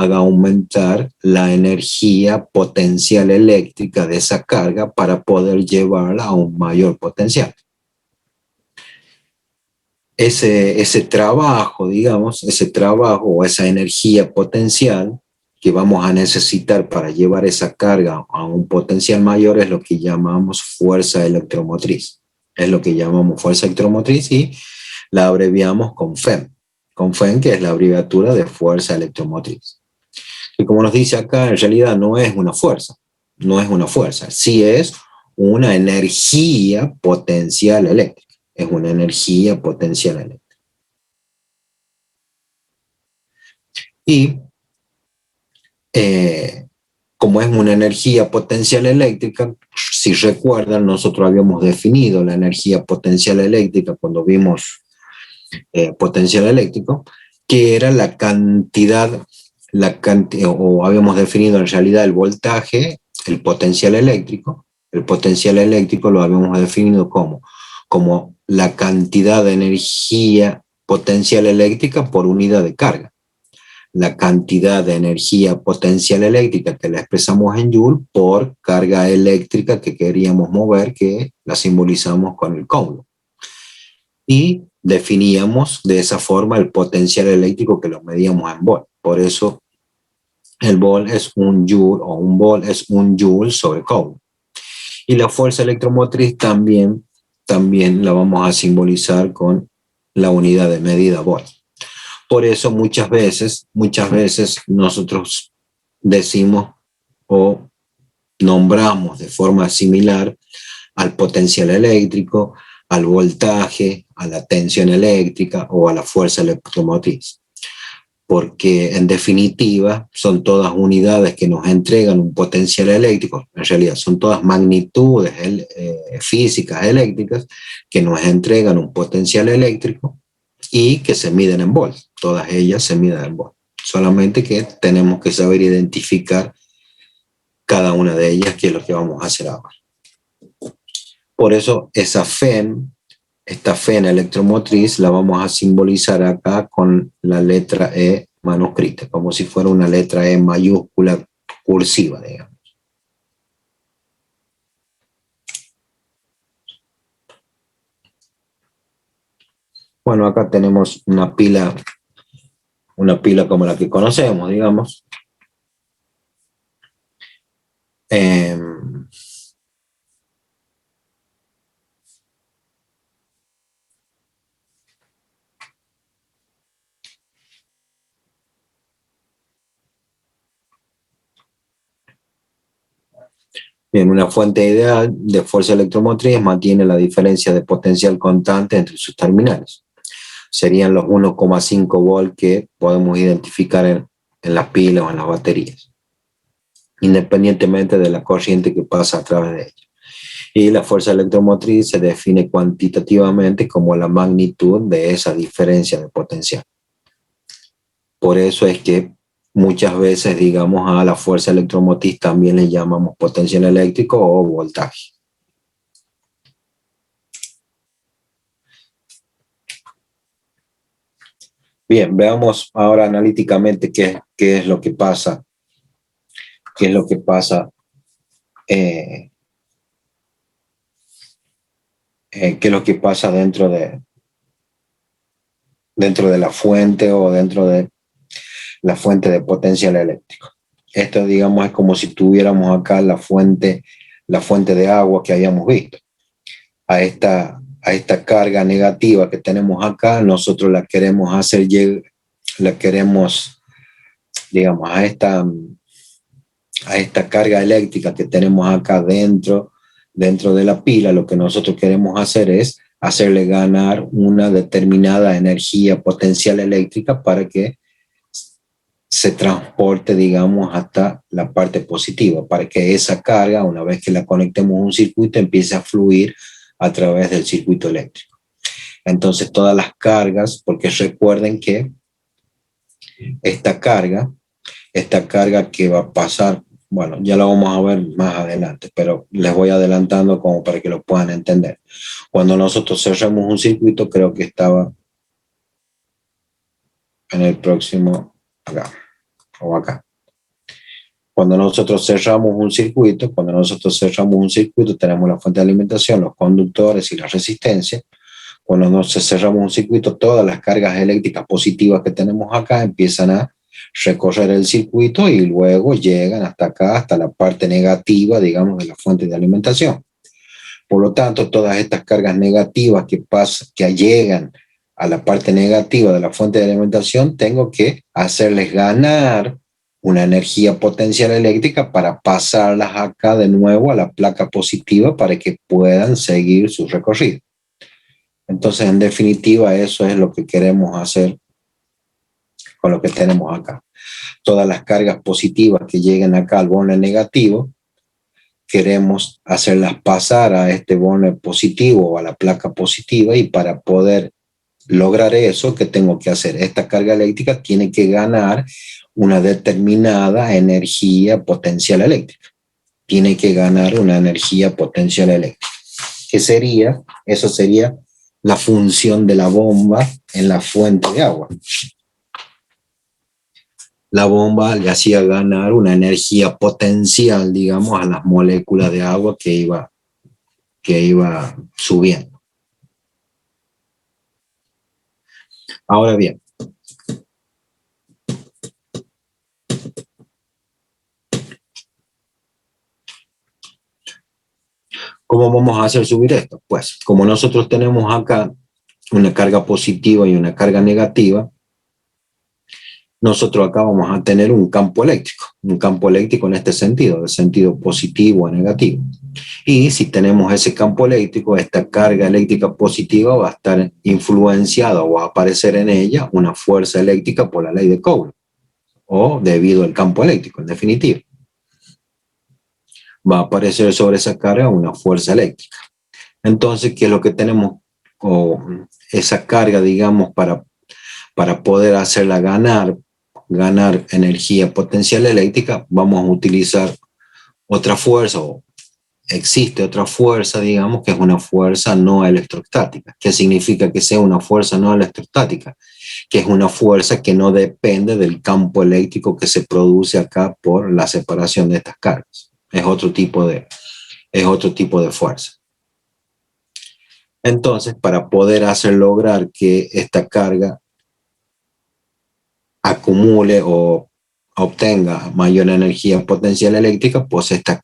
la energía potencial eléctrica de esa carga para poder llevarla a un mayor potencial. Ese trabajo, digamos, ese trabajo o esa energía potencial que vamos a necesitar para llevar esa carga a un potencial mayor es lo que llamamos fuerza electromotriz. Es lo que llamamos fuerza electromotriz y la abreviamos con FEM. Con FEM, que es la abreviatura de fuerza electromotriz. Y como nos dice acá, en realidad no es una fuerza, sí es una energía potencial eléctrica, es una energía potencial eléctrica. Y como es una energía potencial eléctrica, si recuerdan, nosotros habíamos definido la energía potencial eléctrica cuando vimos potencial eléctrico, que era la cantidad, o habíamos definido en realidad el voltaje, el potencial eléctrico. El potencial eléctrico lo habíamos definido como la cantidad de energía potencial eléctrica por unidad de carga. La cantidad de energía potencial eléctrica que la expresamos en Joule por carga eléctrica que queríamos mover, que la simbolizamos con el Coulomb. Y definíamos de esa forma el potencial eléctrico que lo medíamos en volt. Por eso el volt es un Joule, o un volt es un Joule sobre Coulomb. Y la fuerza electromotriz también la vamos a simbolizar con la unidad de medida volt. Por eso muchas veces nosotros decimos o nombramos de forma similar al potencial eléctrico, al voltaje, a la tensión eléctrica o a la fuerza electromotriz. Porque en definitiva son todas unidades que nos entregan un potencial eléctrico, en realidad son todas magnitudes físicas eléctricas que nos entregan un potencial eléctrico y que se miden en volts. Todas ellas se miden en volts. Solamente que tenemos que saber identificar cada una de ellas, que es lo que vamos a hacer ahora. Por eso esta FEM electromotriz la vamos a simbolizar acá con la letra E manuscrita, como si fuera una letra E mayúscula cursiva, digamos. Bueno, acá tenemos una pila como la que conocemos, digamos. Bien, una fuente ideal de fuerza electromotriz mantiene la diferencia de potencial constante entre sus terminales. Serían los 1,5 volts que podemos identificar en las pilas o en las baterías, independientemente de la corriente que pasa a través de ellas. Y la fuerza electromotriz se define cuantitativamente como la magnitud de esa diferencia de potencial. Por eso es que muchas veces, digamos, a la fuerza electromotriz también le llamamos potencial eléctrico o voltaje. Bien, veamos ahora analíticamente qué es lo que pasa. ¿Qué es lo que pasa? ¿Qué es lo que pasa dentro de la fuente o dentro de la fuente de potencial eléctrico? Esto, digamos, es como si tuviéramos acá la fuente de agua que habíamos visto. a esta carga negativa que tenemos acá, nosotros la queremos hacer, la queremos, digamos, a esta carga eléctrica que tenemos acá dentro de la pila, lo que nosotros queremos hacer es hacerle ganar una determinada energía potencial eléctrica para que se transporte, digamos, hasta la parte positiva, para que esa carga, una vez que la conectemos a un circuito, empiece a fluir a través del circuito eléctrico. Entonces, todas las cargas, porque recuerden que esta carga que va a pasar, bueno, ya lo vamos a ver más adelante, pero les voy adelantando como para que lo puedan entender. Cuando nosotros cerramos un circuito, creo que estaba en el próximo, acá, o acá. Cuando nosotros cerramos un circuito, tenemos la fuente de alimentación, los conductores y la resistencia. Cuando nosotros cerramos un circuito, todas las cargas eléctricas positivas que tenemos acá empiezan a recorrer el circuito y luego llegan hasta acá, hasta la parte negativa, digamos, de la fuente de alimentación. Por lo tanto, todas estas cargas negativas que llegan a la parte negativa de la fuente de alimentación, tengo que hacerles ganar una energía potencial eléctrica para pasarlas acá de nuevo a la placa positiva para que puedan seguir su recorrido. Entonces, en definitiva, eso es lo que queremos hacer con lo que tenemos acá. Todas las cargas positivas que lleguen acá al borne negativo, queremos hacerlas pasar a este borne positivo o a la placa positiva, y para poder lograr eso, ¿qué tengo que hacer? Esta carga eléctrica tiene que ganar una determinada energía potencial eléctrica. Tiene que ganar una energía potencial eléctrica. ¿Qué sería? Eso sería la función de la bomba en la fuente de agua. La bomba le hacía ganar una energía potencial, digamos, a las moléculas de agua que iba subiendo. Ahora bien, ¿cómo vamos a hacer subir esto? Pues, como nosotros tenemos acá una carga positiva y una carga negativa, nosotros acá vamos a tener un campo eléctrico en este sentido, de sentido positivo a negativo. Y si tenemos ese campo eléctrico, esta carga eléctrica positiva va a estar influenciada o va a aparecer en ella una fuerza eléctrica por la ley de Coulomb, o debido al campo eléctrico, en definitiva. Va a aparecer sobre esa carga una fuerza eléctrica. Entonces, ¿qué es lo que tenemos? Esa carga, digamos, para poder hacerla ganar energía potencial eléctrica, vamos a utilizar otra fuerza, o existe otra fuerza, digamos, que es una fuerza no electrostática. ¿Qué significa que sea una fuerza no electrostática? Que es una fuerza que no depende del campo eléctrico que se produce acá por la separación de estas cargas. Es otro tipo de fuerza. Entonces, para poder hacer lograr que esta carga acumule o obtenga mayor energía potencial eléctrica, pues esta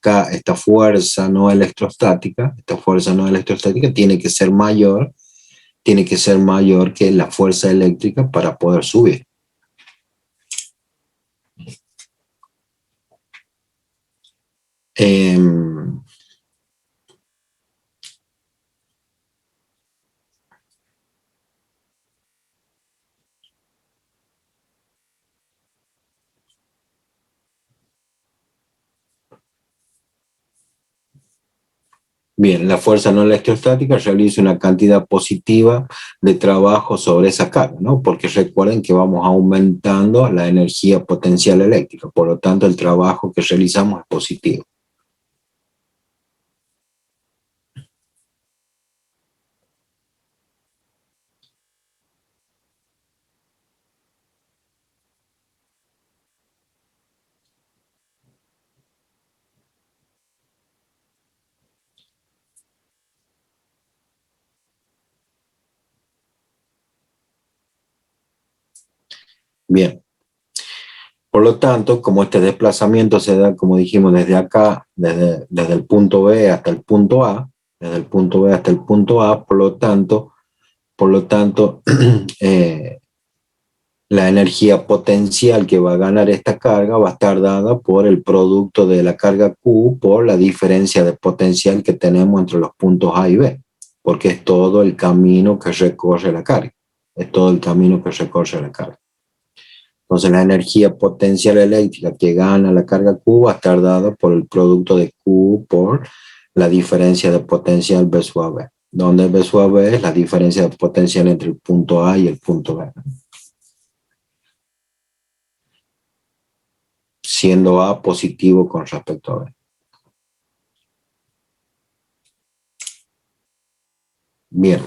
fuerza no electrostática tiene que ser mayor que la fuerza eléctrica para poder subir. Bien, la fuerza no electrostática realiza una cantidad positiva de trabajo sobre esa carga, ¿no? Porque recuerden que vamos aumentando la energía potencial eléctrica, por lo tanto el trabajo que realizamos es positivo. Bien. Por lo tanto, como este desplazamiento se da, como dijimos, desde acá, desde el punto B hasta el punto A, desde el punto B hasta el punto A, por lo tanto, la energía potencial que va a ganar esta carga va a estar dada por el producto de la carga Q por la diferencia de potencial que tenemos entre los puntos A y B, porque es todo el camino que recorre la carga. Es todo el camino que recorre la carga. Entonces la energía potencial eléctrica que gana la carga Q va a estar dada por el producto de Q por la diferencia de potencial B sub a B, donde B sub a B es la diferencia de potencial entre el punto A y el punto B, siendo A positivo con respecto a B. Bien.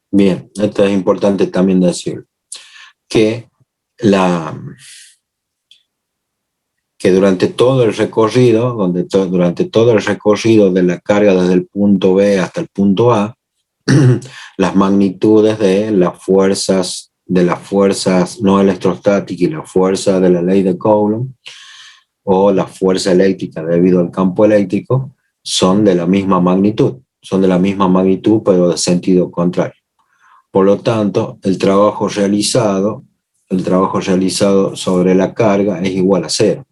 Bien, esto es importante también decir que, que durante todo el recorrido, durante todo el recorrido de la carga desde el punto B hasta el punto A, las magnitudes de las fuerzas no electrostáticas y la fuerza de la ley de Coulomb o la fuerza eléctrica debido al campo eléctrico son de la misma magnitud, pero de sentido contrario. Por lo tanto, el trabajo realizado sobre la carga es igual a cero.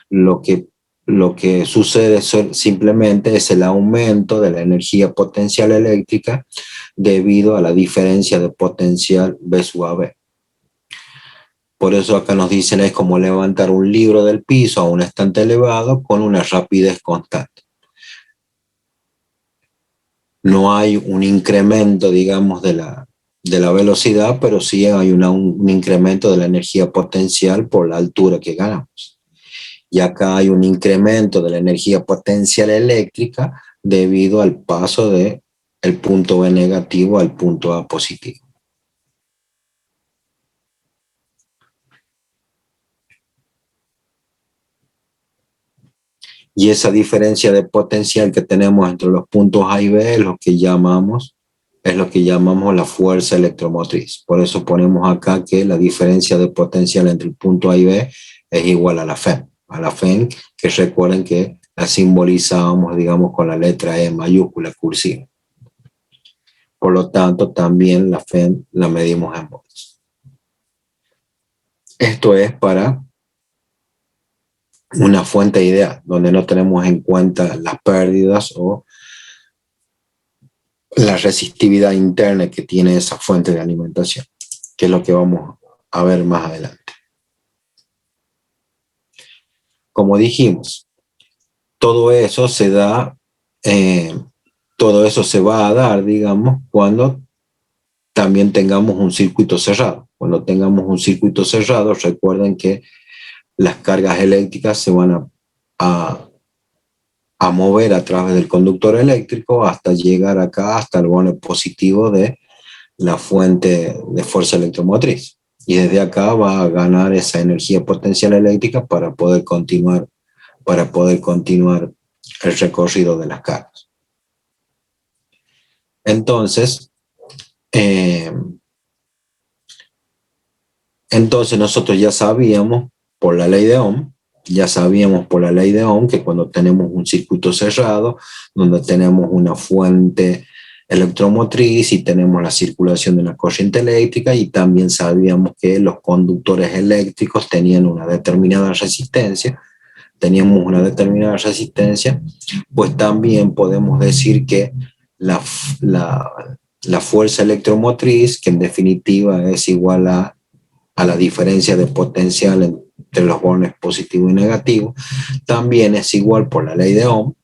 Lo que sucede simplemente es el aumento de la energía potencial eléctrica debido a la diferencia de potencial B sub a B. Por eso acá nos dicen es como levantar un libro del piso a un estante elevado con una rapidez constante. No hay un incremento, digamos, de la velocidad, pero sí hay un incremento de la energía potencial por la altura que ganamos. Y acá hay un incremento de la energía potencial eléctrica debido al paso del punto B negativo al punto A positivo. Y esa diferencia de potencial que tenemos entre los puntos A y B es lo que llamamos la fuerza electromotriz. Por eso ponemos acá que la diferencia de potencial entre el punto A y B es igual a la FEM. A la FEM, que recuerden que la simbolizábamos, digamos, con la letra E mayúscula cursiva. Por lo tanto, también la FEM la medimos en volts. Esto es para una fuente ideal, donde no tenemos en cuenta las pérdidas o la resistividad interna que tiene esa fuente de alimentación, que es lo que vamos a ver más adelante. Como dijimos, todo eso se va a dar, digamos, cuando también tengamos un circuito cerrado. Cuando tengamos un circuito cerrado, recuerden que las cargas eléctricas se van a mover a través del conductor eléctrico hasta llegar acá, hasta el bono positivo de la fuente de fuerza electromotriz. Y desde acá va a ganar esa energía potencial eléctrica para poder continuar el recorrido de las cargas. Entonces nosotros ya sabíamos por la ley de Ohm, que cuando tenemos un circuito cerrado, donde tenemos una fuente electromotriz y tenemos la circulación de una corriente eléctrica, y también sabíamos que los conductores eléctricos tenían una determinada resistencia, pues también podemos decir que la fuerza electromotriz, que en definitiva es igual a la diferencia de potencial entre los bornes positivo y negativo, también es igual por la ley de Ohm,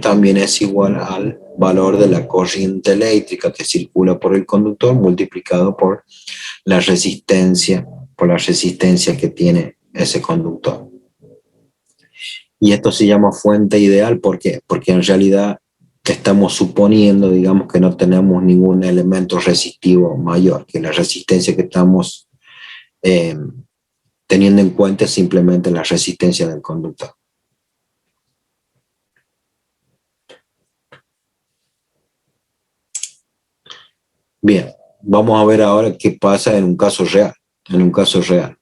también es igual al valor de la corriente eléctrica que circula por el conductor multiplicado por la resistencia que tiene ese conductor. Y esto se llama fuente ideal, ¿por qué? Porque en realidad estamos suponiendo, digamos, que no tenemos ningún elemento resistivo mayor, que la resistencia que estamos teniendo en cuenta es simplemente la resistencia del conductor. Bien, vamos a ver ahora qué pasa en un caso real. En un caso real.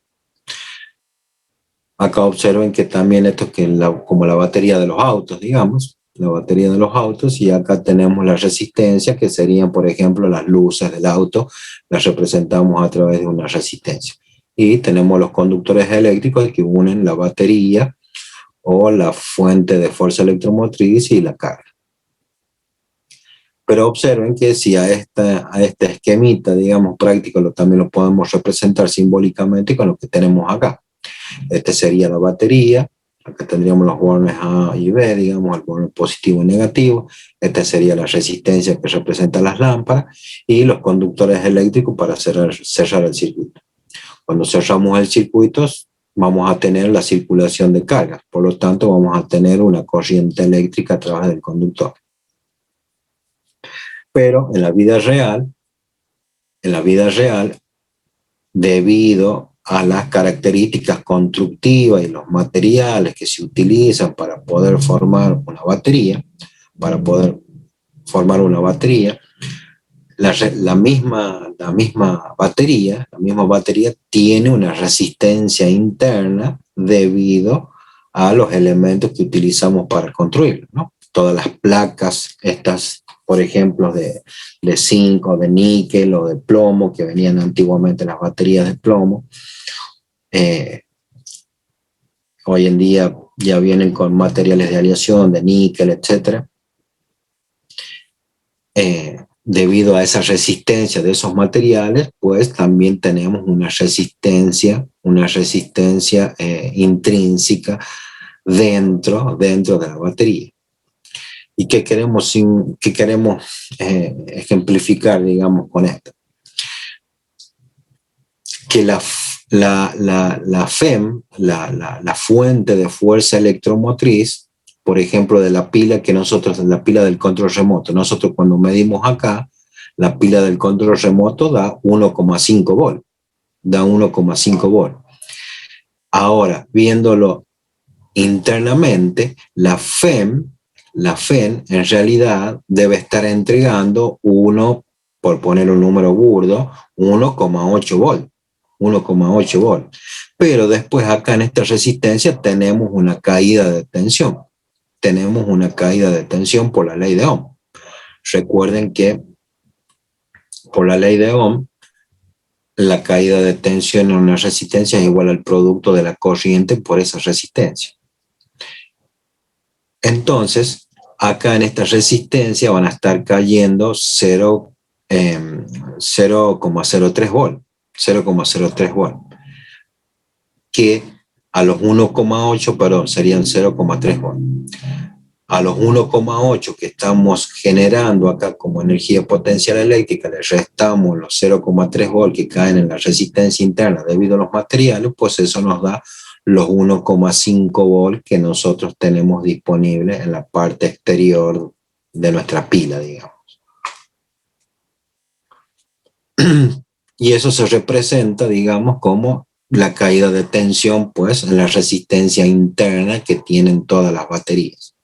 Acá observen que también esto es que como la batería de los autos, digamos, la batería de los autos, y acá tenemos la resistencia, que serían, por ejemplo, las luces del auto, las representamos a través de una resistencia. Y tenemos los conductores eléctricos que unen la batería o la fuente de fuerza electromotriz y la carga. Pero observen que si a este esquemita, digamos, práctico, también lo podemos representar simbólicamente con lo que tenemos acá. Este sería la batería, acá tendríamos los bornes A y B, digamos, el borne positivo y negativo. Esta sería la resistencia que representa las lámparas y los conductores eléctricos para cerrar el circuito. Cuando cerramos el circuito, vamos a tener la circulación de cargas, por lo tanto vamos a tener una corriente eléctrica a través del conductor. Pero en la vida real, debido a las características constructivas y los materiales que se utilizan para poder formar una batería, la misma batería tiene una resistencia interna debido a los elementos que utilizamos para construirlo, ¿no? Todas las placas, estas, por ejemplo, de zinc o de níquel o de plomo, que venían antiguamente las baterías de plomo, hoy en día ya vienen con materiales de aleación, de níquel, etc. Debido a esa resistencia de esos materiales, pues también tenemos una resistencia intrínseca dentro de la batería. ¿Y qué queremos ejemplificar, digamos, con esto? Que la FEM, la fuente de fuerza electromotriz, por ejemplo, de la pila la pila del control remoto, nosotros cuando medimos acá, la pila del control remoto da 1,5 volt. Da 1,5 volt. Ahora, viéndolo internamente, la FEM en realidad debe estar entregando por poner un número burdo, 1,8 volt. 1,8 volt. Pero después acá en esta resistencia tenemos una caída de tensión. Tenemos una caída de tensión por la ley de Ohm. Recuerden que por la ley de Ohm, la caída de tensión en una resistencia es igual al producto de la corriente por esa resistencia. Entonces, acá en esta resistencia van a estar cayendo 0,03 volt. 0,03 volt. Que a los 1,8, perdón, serían 0,3 volt. A los 1,8 que estamos generando acá como energía potencial eléctrica, le restamos los 0,3 volt que caen en la resistencia interna debido a los materiales, pues eso nos da los 1,5 volt que nosotros tenemos disponibles en la parte exterior de nuestra pila, digamos. Y eso se representa, digamos, como la caída de tensión, pues, en la resistencia interna que tienen todas las baterías.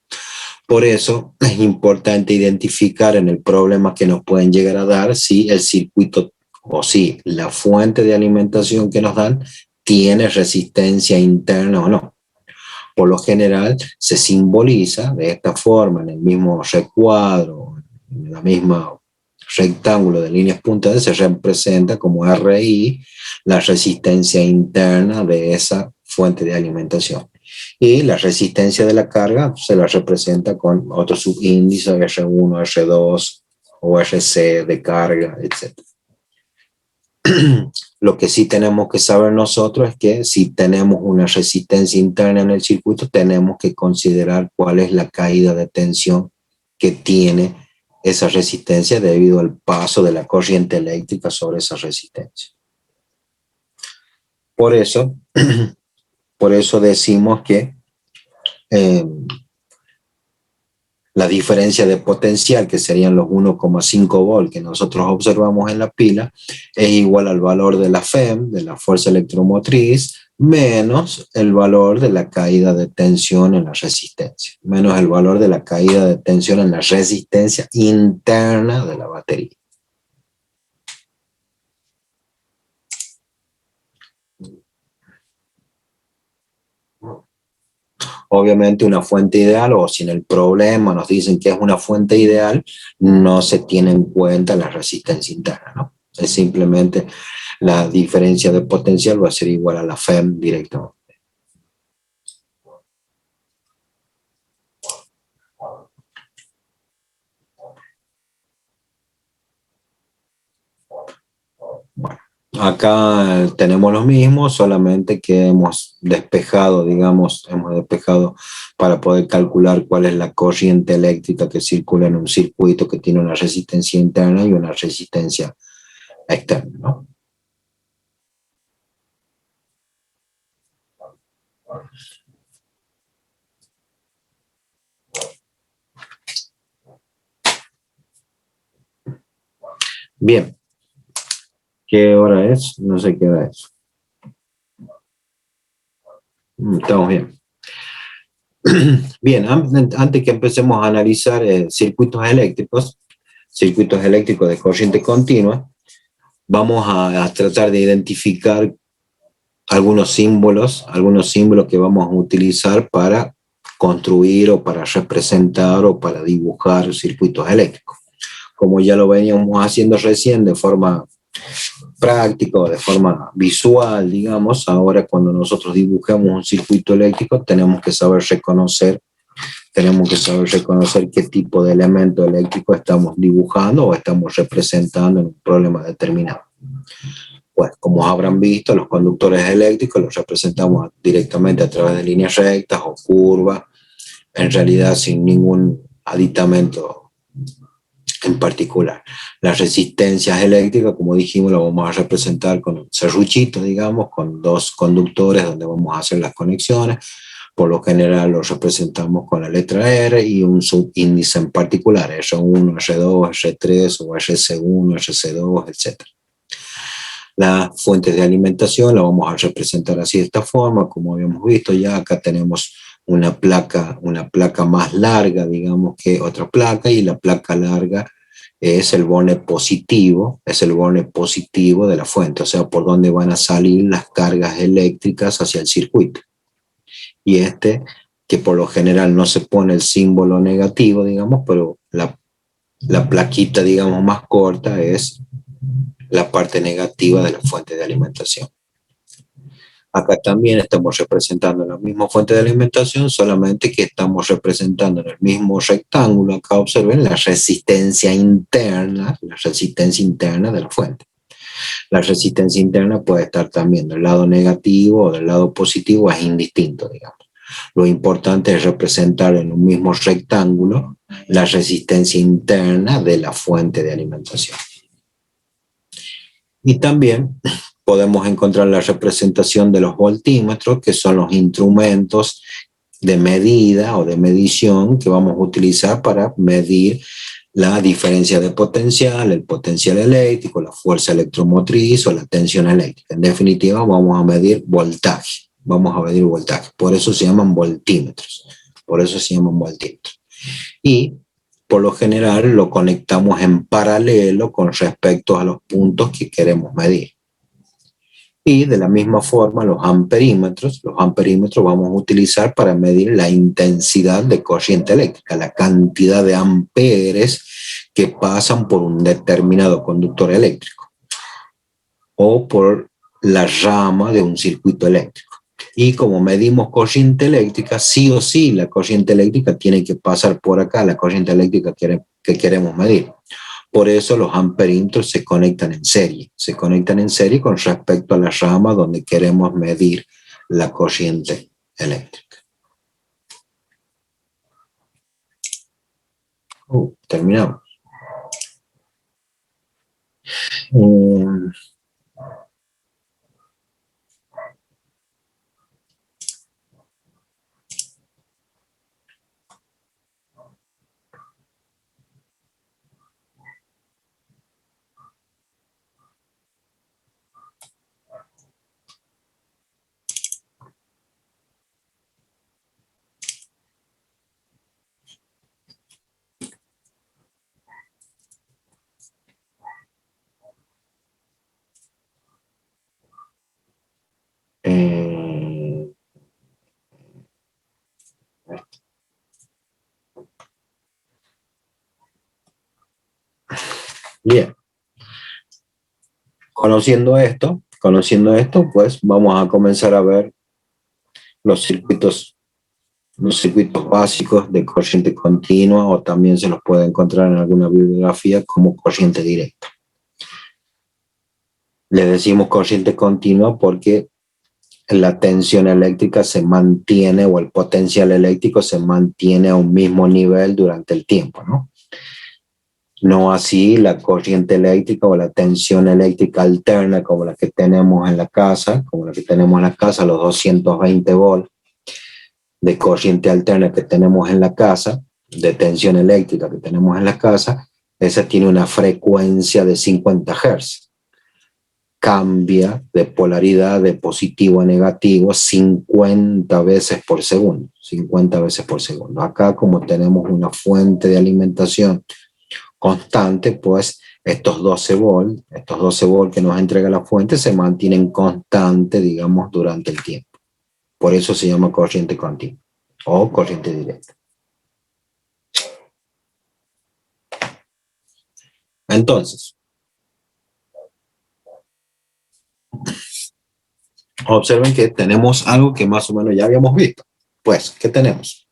Por eso es importante identificar en el problema que nos pueden llegar a dar si el circuito o si la fuente de alimentación que nos dan tiene resistencia interna o no. Por lo general se simboliza de esta forma en el mismo recuadro, en la misma rectángulo de líneas punteadas, se representa como RI la resistencia interna de esa fuente de alimentación. Y la resistencia de la carga se la representa con otro subíndice, R1, R2 o RC de carga, etc. Lo que sí tenemos que saber nosotros es que si tenemos una resistencia interna en el circuito, tenemos que considerar cuál es la caída de tensión que tiene esa resistencia debido al paso de la corriente eléctrica sobre esa resistencia. Por eso decimos que la diferencia de potencial, que serían los 1,5 volt que nosotros observamos en la pila, es igual al valor de la FEM, de la fuerza electromotriz, menos el valor de la caída de tensión en la resistencia, menos el valor de la caída de tensión en la resistencia interna de la batería. Obviamente una fuente ideal, o si en el problema nos dicen que es una fuente ideal, no se tiene en cuenta la resistencia interna, ¿no? Es simplemente la diferencia de potencial va a ser igual a la FEM directamente. Bueno, acá tenemos lo mismo, solamente que hemos despejado, digamos, hemos despejado para poder calcular cuál es la corriente eléctrica que circula en un circuito que tiene una resistencia interna y una resistencia externa, ¿no? Bien, ¿qué hora es? No sé qué hora es. Estamos bien. Bien, antes que empecemos a analizar circuitos eléctricos de corriente continua, vamos a tratar de identificar algunos símbolos que vamos a utilizar para construir o para representar o para dibujar circuitos eléctricos. Como ya lo veníamos haciendo recién de forma práctica o de forma visual, digamos, ahora cuando nosotros dibujamos un circuito eléctrico tenemos que saber reconocer qué tipo de elemento eléctrico estamos dibujando o estamos representando en un problema determinado. Pues como habrán visto, los conductores eléctricos los representamos directamente a través de líneas rectas o curvas, en realidad sin ningún aditamento en particular. Las resistencias eléctricas, como dijimos, las vamos a representar con un serruchito, digamos, con dos conductores donde vamos a hacer las conexiones. Por lo general los representamos con la letra R y un subíndice en particular, R1, R2, R3 o RC1, RC2, etc. Las fuentes de alimentación las vamos a representar así de esta forma, como habíamos visto ya, acá tenemos una placa más larga, digamos, que otra placa, y la placa larga es el borne positivo, de la fuente, o sea, por donde van a salir las cargas eléctricas hacia el circuito. Y que por lo general no se pone el símbolo negativo, digamos, pero la plaquita, digamos, más corta es la parte negativa de la fuente de alimentación. Acá también estamos representando la misma fuente de alimentación, solamente que estamos representando en el mismo rectángulo. Acá observen la resistencia interna de la fuente. La resistencia interna puede estar también del lado negativo o del lado positivo, es indistinto, digamos. Lo importante es representar en un mismo rectángulo la resistencia interna de la fuente de alimentación. Y también podemos encontrar la representación de los voltímetros, que son los instrumentos de medida o de medición que vamos a utilizar para medir la diferencia de potencial, el potencial eléctrico, la fuerza electromotriz o la tensión eléctrica. En definitiva, vamos a medir voltaje. Por eso se llaman voltímetros. Y por lo general lo conectamos en paralelo con respecto a los puntos que queremos medir. Y de la misma forma los amperímetros vamos a utilizar para medir la intensidad de corriente eléctrica, la cantidad de amperes que pasan por un determinado conductor eléctrico o por la rama de un circuito eléctrico. Y como medimos corriente eléctrica, sí o sí la corriente eléctrica tiene que pasar por acá, la corriente eléctrica que queremos medir. Por eso los amperímetros se conectan en serie con respecto a la rama donde queremos medir la corriente eléctrica. Terminamos. Bien. Conociendo esto, pues vamos a comenzar a ver los circuitos básicos de corriente continua, o también se los puede encontrar en alguna bibliografía como corriente directa. Le decimos corriente continua porque la tensión eléctrica se mantiene, o el potencial eléctrico se mantiene a un mismo nivel durante el tiempo, ¿no? No así la corriente eléctrica o la tensión eléctrica alterna como la que tenemos en la casa, los 220 volts de corriente alterna que tenemos en la casa, de tensión eléctrica que tenemos en la casa. Esa tiene una frecuencia de 50 Hz. Cambia de polaridad de positivo a negativo 50 veces por segundo. 50 veces por segundo. Acá, como tenemos una fuente de alimentación constante, pues estos 12 volts que nos entrega la fuente se mantienen constantes, digamos, durante el tiempo. Por eso se llama corriente continua o corriente directa. Entonces, observen que tenemos algo que más o menos ya habíamos visto. Pues, ¿qué tenemos?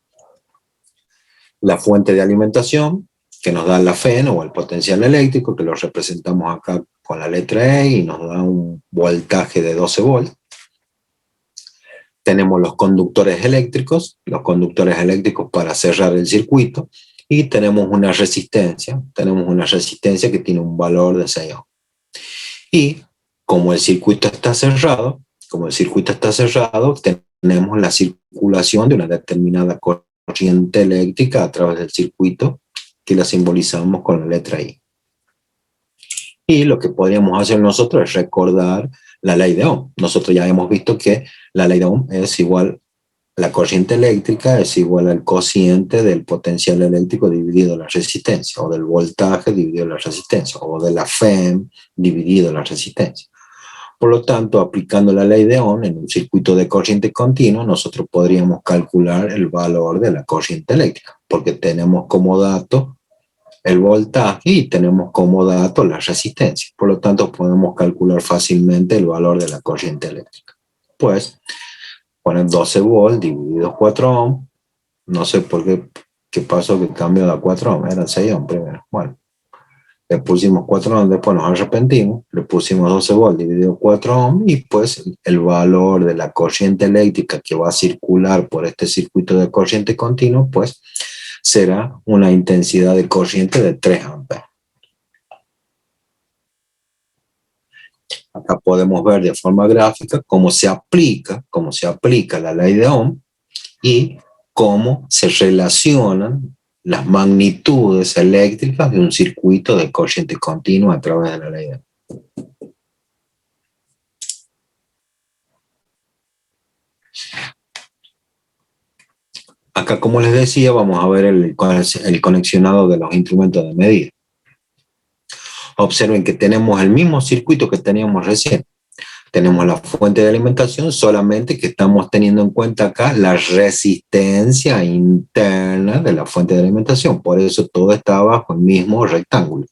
La fuente de alimentación, que nos da la FEN o el potencial eléctrico, que lo representamos acá con la letra E y nos da un voltaje de 12 volts. Tenemos los conductores eléctricos para cerrar el circuito, y tenemos una resistencia que tiene un valor de 6 ohms. Y como el circuito está cerrado, tenemos la circulación de una determinada corriente eléctrica a través del circuito, que la simbolizamos con la letra I. Y lo que podríamos hacer nosotros es recordar la ley de Ohm. Nosotros ya hemos visto que la ley de Ohm es igual, la corriente eléctrica es igual al cociente del potencial eléctrico dividido la resistencia, o del voltaje dividido la resistencia, o de la FEM dividido la resistencia. Por lo tanto, aplicando la ley de Ohm en un circuito de corriente continua, nosotros podríamos calcular el valor de la corriente eléctrica, porque tenemos como dato el voltaje y tenemos como dato la resistencia. Por lo tanto, podemos calcular fácilmente el valor de la corriente eléctrica. Pues, ponen 12 volts divididos 4 ohms. No sé por qué pasó que cambió a 4 ohms. Eran 6 ohms primero. Bueno, le pusimos 4 ohms, después nos arrepentimos. Le pusimos 12 volts dividido 4 ohms, y pues el valor de la corriente eléctrica que va a circular por este circuito de corriente continua, pues será una intensidad de corriente de 3 amperes. Acá podemos ver de forma gráfica cómo se aplica la ley de Ohm y cómo se relacionan las magnitudes eléctricas de un circuito de corriente continua a través de la ley de Ohm. Acá, como les decía, vamos a ver el conexionado de los instrumentos de medida. Observen que tenemos el mismo circuito que teníamos recién. Tenemos la fuente de alimentación, solamente que estamos teniendo en cuenta acá la resistencia interna de la fuente de alimentación. Por eso todo está bajo el mismo rectángulo.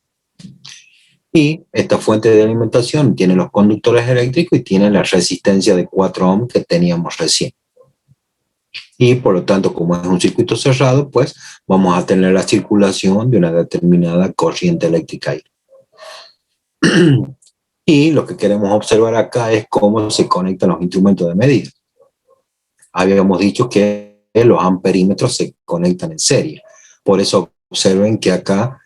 Y esta fuente de alimentación tiene los conductores eléctricos y tiene la resistencia de 4 ohms que teníamos recién. Y por lo tanto, como es un circuito cerrado, pues vamos a tener la circulación de una determinada corriente eléctrica ahí. Y lo que queremos observar acá es cómo se conectan los instrumentos de medida. Habíamos dicho que los amperímetros se conectan en serie. Por eso observen que acá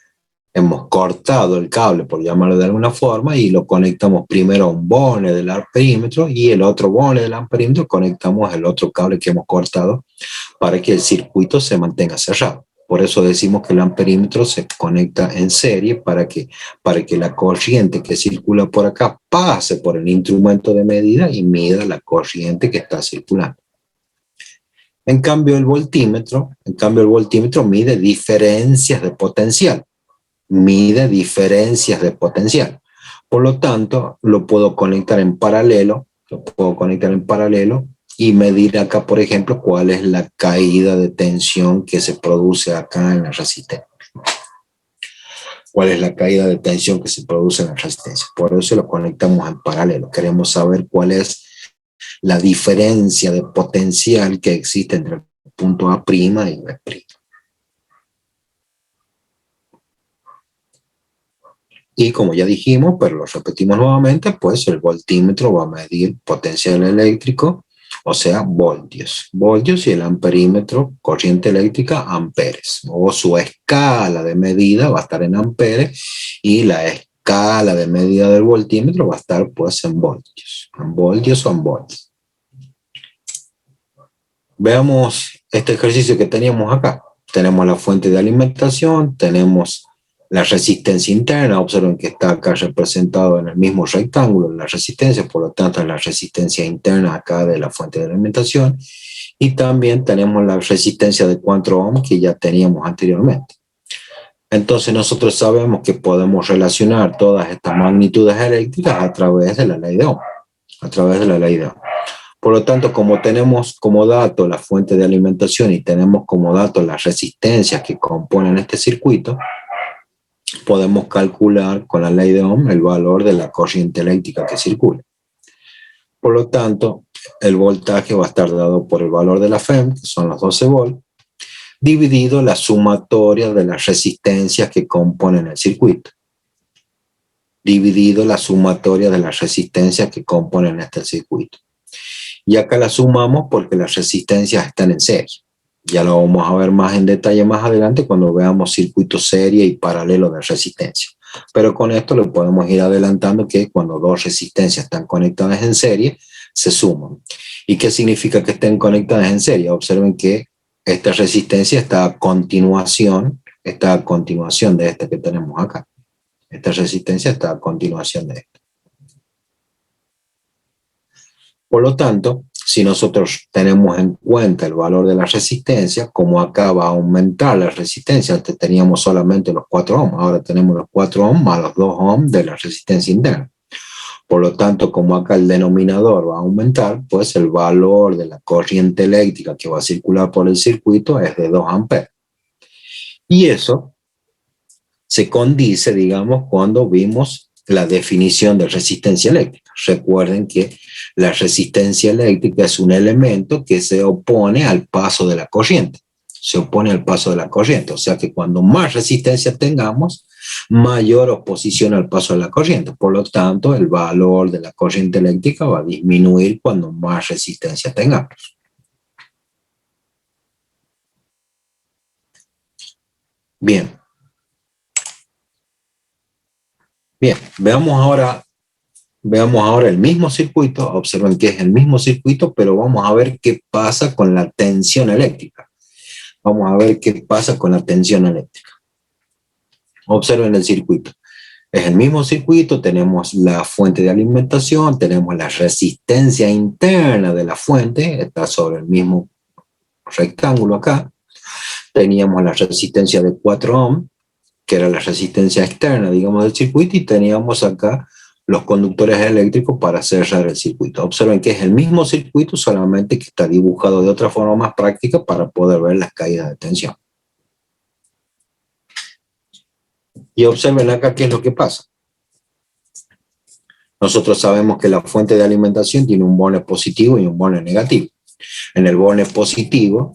hemos cortado el cable, por llamarlo de alguna forma, y lo conectamos primero a un bone del amperímetro, y el otro bone del amperímetro conectamos el otro cable que hemos cortado para que el circuito se mantenga cerrado. Por eso decimos que el amperímetro se conecta en serie para que la corriente que circula por acá pase por el instrumento de medida y mida la corriente que está circulando. En cambio, el voltímetro mide diferencias de potencial. Por lo tanto, lo puedo conectar en paralelo, y medir acá, por ejemplo, cuál es la caída de tensión que se produce acá en la resistencia. cuál es la caída de tensión que se produce en la resistencia. Por eso lo conectamos en paralelo. Queremos saber cuál es la diferencia de potencial que existe entre el punto A' y B'. Y como ya dijimos, pero lo repetimos nuevamente, pues el voltímetro va a medir potencial eléctrico, o sea, voltios. Voltios, y el amperímetro, corriente eléctrica, amperes. O su escala de medida va a estar en amperes, y la escala de medida del voltímetro va a estar pues en voltios. En voltios o en volts. Veamos este ejercicio que teníamos acá. Tenemos la fuente de alimentación, tenemos la resistencia interna. Observen que está acá representado en el mismo rectángulo la resistencia, por lo tanto es la resistencia interna acá de la fuente de alimentación, y también tenemos la resistencia de 4 ohms que ya teníamos anteriormente. Entonces nosotros sabemos que podemos relacionar todas estas magnitudes eléctricas a través de la ley de Ohm, a través de la ley de Ohm. Por lo tanto, como tenemos como dato la fuente de alimentación y tenemos como dato las resistencias que componen este circuito, podemos calcular con la ley de Ohm el valor de la corriente eléctrica que circula. Por lo tanto, el voltaje va a estar dado por el valor de la FEM, que son los 12 volts, dividido la sumatoria de las resistencias que componen el circuito. Dividido la sumatoria de las resistencias que componen este circuito. Y acá la sumamos porque las resistencias están en serie. Ya lo vamos a ver más en detalle más adelante cuando veamos circuitos serie y paralelo de resistencia. Pero con esto lo podemos ir adelantando que cuando dos resistencias están conectadas en serie, se suman. ¿Y qué significa que estén conectadas en serie? Observen que esta resistencia está a continuación de esta que tenemos acá. Esta resistencia está a continuación de esta. Por lo tanto, si nosotros tenemos en cuenta el valor de la resistencia, como acá va a aumentar la resistencia, antes teníamos solamente los 4 ohms, ahora tenemos los 4 ohms más los 2 ohms de la resistencia interna. Por lo tanto, como acá el denominador va a aumentar, pues el valor de la corriente eléctrica que va a circular por el circuito es de 2 amperes. Y eso se condice, digamos, cuando vimos la definición de resistencia eléctrica. Recuerden que la resistencia eléctrica es un elemento que se opone al paso de la corriente. Se opone al paso de la corriente. O sea que cuando más resistencia tengamos, mayor oposición al paso de la corriente. Por lo tanto, el valor de la corriente eléctrica va a disminuir cuando más resistencia tengamos. Bien. Bien, veamos ahora el mismo circuito. Observen que es el mismo circuito, pero vamos a ver qué pasa con la tensión eléctrica. Vamos a ver qué pasa con la tensión eléctrica. Observen el circuito. Es el mismo circuito, tenemos la fuente de alimentación, tenemos la resistencia interna de la fuente, está sobre el mismo rectángulo acá. Teníamos la resistencia de 4 ohms, que era la resistencia externa, digamos, del circuito, y teníamos acá los conductores eléctricos para cerrar el circuito. Observen que es el mismo circuito, solamente que está dibujado de otra forma más práctica para poder ver las caídas de tensión. Y observen acá qué es lo que pasa. Nosotros sabemos que la fuente de alimentación tiene un borne positivo y un borne negativo. En el borne positivo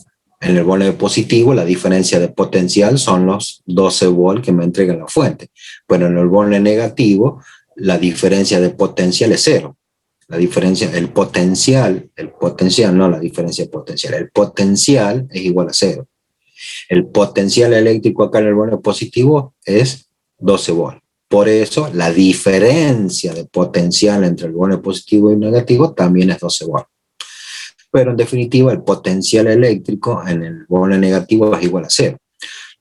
la diferencia de potencial son los 12 volts que me entrega la fuente. Pero en el borne negativo, la diferencia de potencial es cero. El potencial es igual a cero. El potencial eléctrico acá en el borne positivo es 12 volts. Por eso, la diferencia de potencial entre el borne positivo y negativo también es 12 volts. Pero en definitiva, el potencial eléctrico en el borne negativo es igual a cero.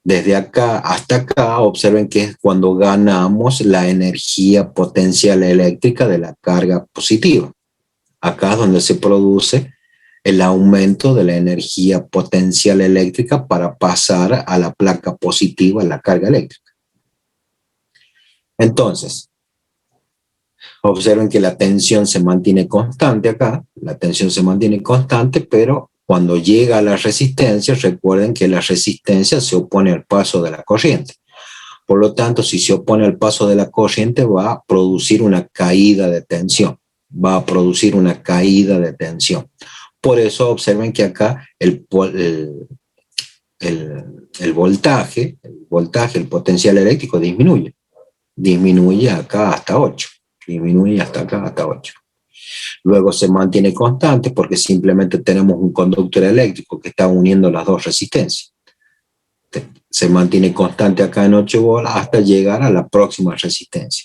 Desde acá hasta acá, observen que es cuando ganamos la energía potencial eléctrica de la carga positiva. Acá es donde se produce el aumento de la energía potencial eléctrica para pasar a la placa positiva, la carga eléctrica. Entonces, observen que la tensión se mantiene constante acá, pero cuando llega a la resistencia, recuerden que la resistencia se opone al paso de la corriente. Por lo tanto, si se opone al paso de la corriente, va a producir una caída de tensión. Va a producir una caída de tensión. Por eso observen que acá el voltaje, el potencial eléctrico disminuye. Disminuye acá hasta 8. Disminuye hasta acá hasta 8. Luego se mantiene constante porque simplemente tenemos un conductor eléctrico que está uniendo las dos resistencias. Se mantiene constante acá en 8 volts hasta llegar a la próxima resistencia.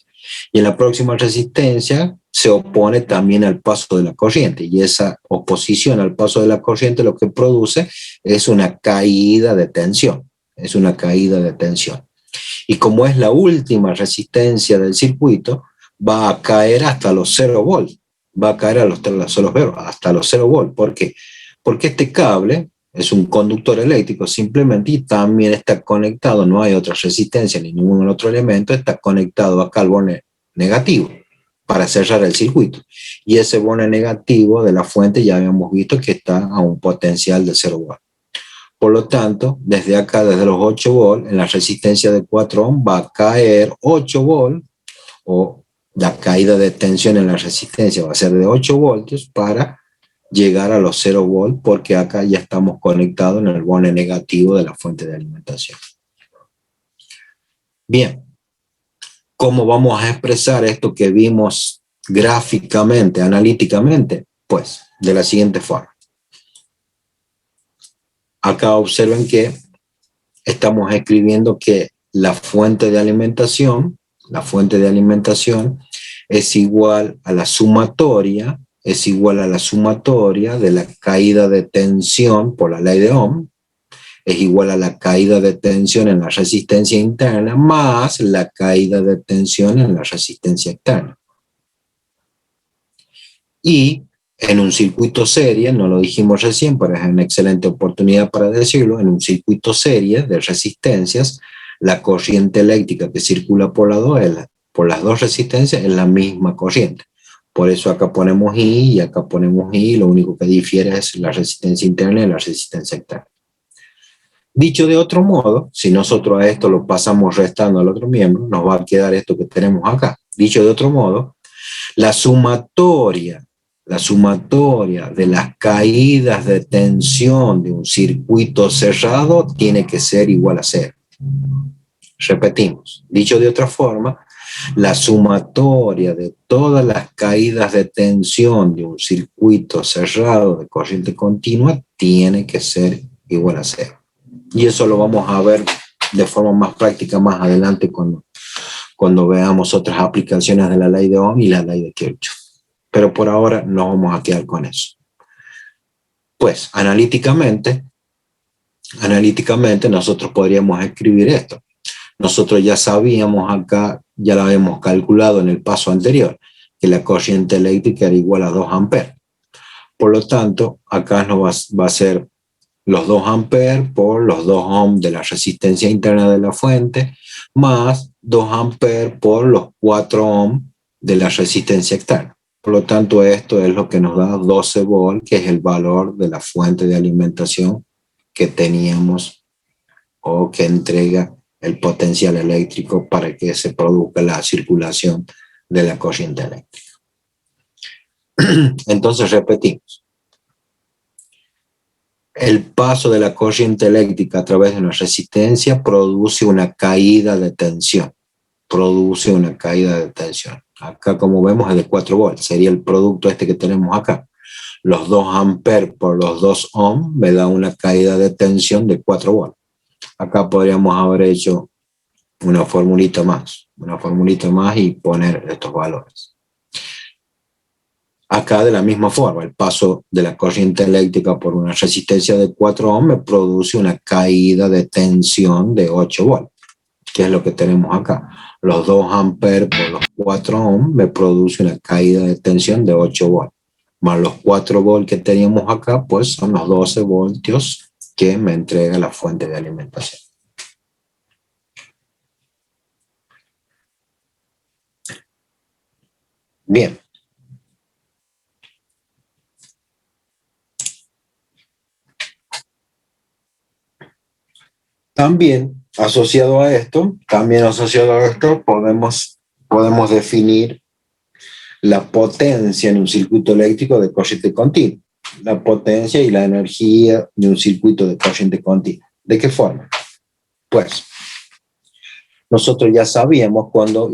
Y en la próxima resistencia se opone también al paso de la corriente, y esa oposición al paso de la corriente lo que produce es una caída de tensión. Es una caída de tensión. Y como es la última resistencia del circuito, va a caer hasta los 0 volts. Va a caer hasta los 0 volts. ¿Por qué? Porque este cable es un conductor eléctrico simplemente y también está conectado, no hay otra resistencia ni ningún otro elemento, está conectado acá al borne negativo para cerrar el circuito. Y ese borne negativo de la fuente ya habíamos visto que está a un potencial de 0 volts. Por lo tanto, desde acá, desde los 8 volts, en la resistencia de 4 ohms va a caer 8 volts, o la caída de tensión en la resistencia va a ser de 8 voltios para llegar a los 0 volts, porque acá ya estamos conectados en el borne negativo de la fuente de alimentación. Bien, ¿cómo vamos a expresar esto que vimos gráficamente, analíticamente? Pues de la siguiente forma. Acá observen que estamos escribiendo que la fuente de alimentación es igual a la sumatoria, de la caída de tensión por la ley de Ohm, es igual a la caída de tensión en la resistencia interna más la caída de tensión en la resistencia externa. Y en un circuito serie, no lo dijimos recién, pero es una excelente oportunidad para decirlo, en un circuito serie de resistencias, la corriente eléctrica que circula por las dos resistencias es la misma corriente. Por eso acá ponemos I y acá ponemos I, lo único que difiere es la resistencia interna y la resistencia externa. Dicho de otro modo, si nosotros a esto lo pasamos restando al otro miembro, nos va a quedar esto que tenemos acá. Dicho de otro modo, la sumatoria de las caídas de tensión de un circuito cerrado tiene que ser igual a 0. Repetimos, dicho de otra forma, la sumatoria de todas las caídas de tensión de un circuito cerrado de corriente continua tiene que ser igual a 0. Y eso lo vamos a ver de forma más práctica más adelante cuando veamos otras aplicaciones de la ley de Ohm y la ley de Kirchhoff. Pero por ahora nos vamos a quedar con eso. Pues analíticamente nosotros podríamos escribir esto. Nosotros ya sabíamos acá, ya lo habíamos calculado en el paso anterior, que la corriente eléctrica era igual a 2 amperes. Por lo tanto, acá nos va a ser los 2 amperes por los 2 ohms de la resistencia interna de la fuente, más 2 amperes por los 4 ohms de la resistencia externa. Por lo tanto, esto es lo que nos da 12 volts, que es el valor de la fuente de alimentación que teníamos o que entrega el potencial eléctrico para que se produzca la circulación de la corriente eléctrica. Entonces repetimos. El paso de la corriente eléctrica a través de una resistencia produce una caída de tensión. Acá, como vemos, es de 4 volts. Sería el producto este que tenemos acá. Los 2 amperes por los 2 ohms me da una caída de tensión de 4 volts. Acá podríamos haber hecho una formulita más y poner estos valores. Acá de la misma forma, el paso de la corriente eléctrica por una resistencia de 4 ohms me produce una caída de tensión de 8 volts, que es lo que tenemos acá. Los 2 amperes por los 4 ohms me produce una caída de tensión de 8 volts. Más los 4 volts que teníamos acá, pues son los 12 voltios que me entrega la fuente de alimentación. Bien. También asociado a esto, podemos definir la potencia en un circuito eléctrico de corriente continua, la potencia y la energía de un circuito de corriente continua. ¿De qué forma? Pues nosotros ya sabíamos cuando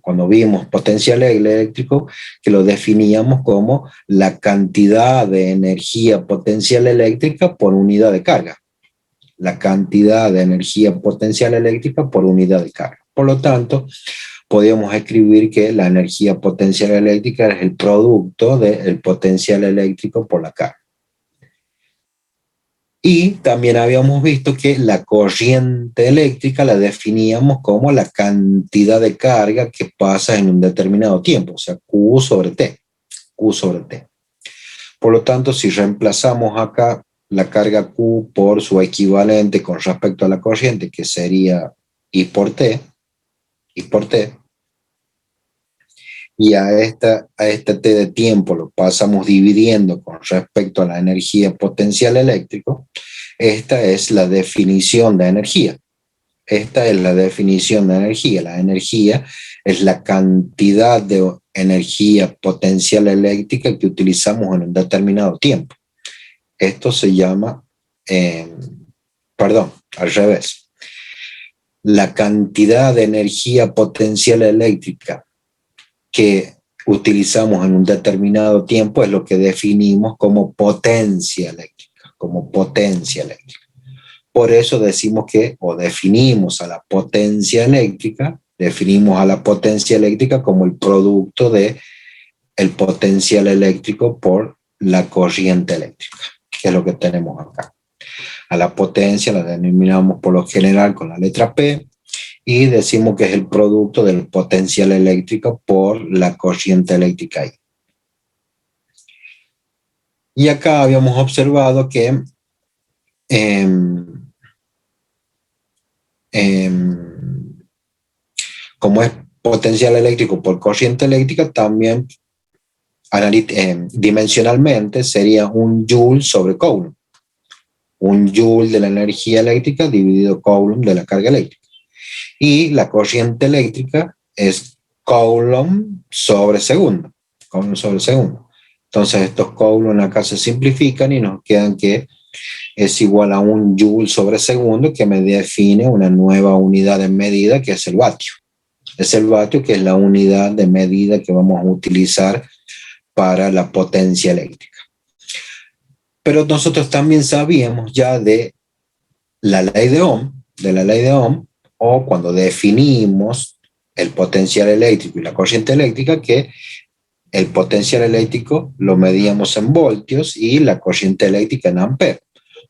cuando vimos potencial eléctrico, que lo definíamos como la cantidad de energía potencial eléctrica por unidad de carga. La cantidad de energía potencial eléctrica por unidad de carga. Por lo tanto, podíamos escribir que la energía potencial eléctrica es el producto del potencial eléctrico por la carga. Y también habíamos visto que la corriente eléctrica la definíamos como la cantidad de carga que pasa en un determinado tiempo, o sea, Q sobre T. Q sobre T. Por lo tanto, si reemplazamos acá la carga Q por su equivalente con respecto a la corriente, que sería I por T, y a este T de tiempo lo pasamos dividiendo con respecto a la energía potencial eléctrico, esta es la definición de energía. Esta es la definición de energía. La energía es la cantidad de energía potencial eléctrica que utilizamos en un determinado tiempo. Esto se llama, al revés. La cantidad de energía potencial eléctrica que utilizamos en un determinado tiempo es lo que definimos como potencia eléctrica, Por eso decimos que, o definimos a la potencia eléctrica como el producto de el potencial eléctrico por la corriente eléctrica, que es lo que tenemos acá. A la potencia la denominamos por lo general con la letra P, y decimos que es el producto del potencial eléctrico por la corriente eléctrica I. Y acá habíamos observado que como es potencial eléctrico por corriente eléctrica, también dimensionalmente sería un joule sobre coulomb. Un joule de la energía eléctrica dividido coulomb de la carga eléctrica. Y la corriente eléctrica es coulomb sobre segundo. Entonces estos coulomb acá se simplifican y nos quedan que es igual a un joule sobre segundo, que me define una nueva unidad de medida, que es el vatio. Es el vatio, que es la unidad de medida que vamos a utilizar para la potencia eléctrica. Pero nosotros también sabíamos ya de la ley de Ohm, o cuando definimos el potencial eléctrico y la corriente eléctrica, que el potencial eléctrico lo medíamos en voltios y la corriente eléctrica en amperes.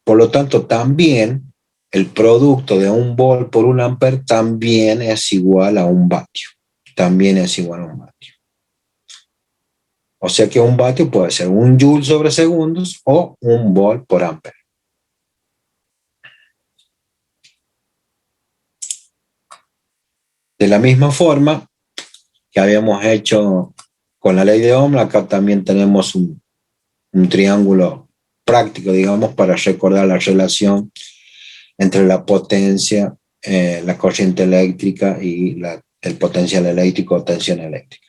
Por lo tanto, también el producto de 1 volt por 1 ampere también es igual a 1 vatio. O sea que 1 vatio puede ser 1 joule sobre segundos o 1 volt por ampere. De la misma forma que habíamos hecho con la ley de Ohm, acá también tenemos un triángulo práctico, digamos, para recordar la relación entre la potencia, la corriente eléctrica y el potencial eléctrico o tensión eléctrica.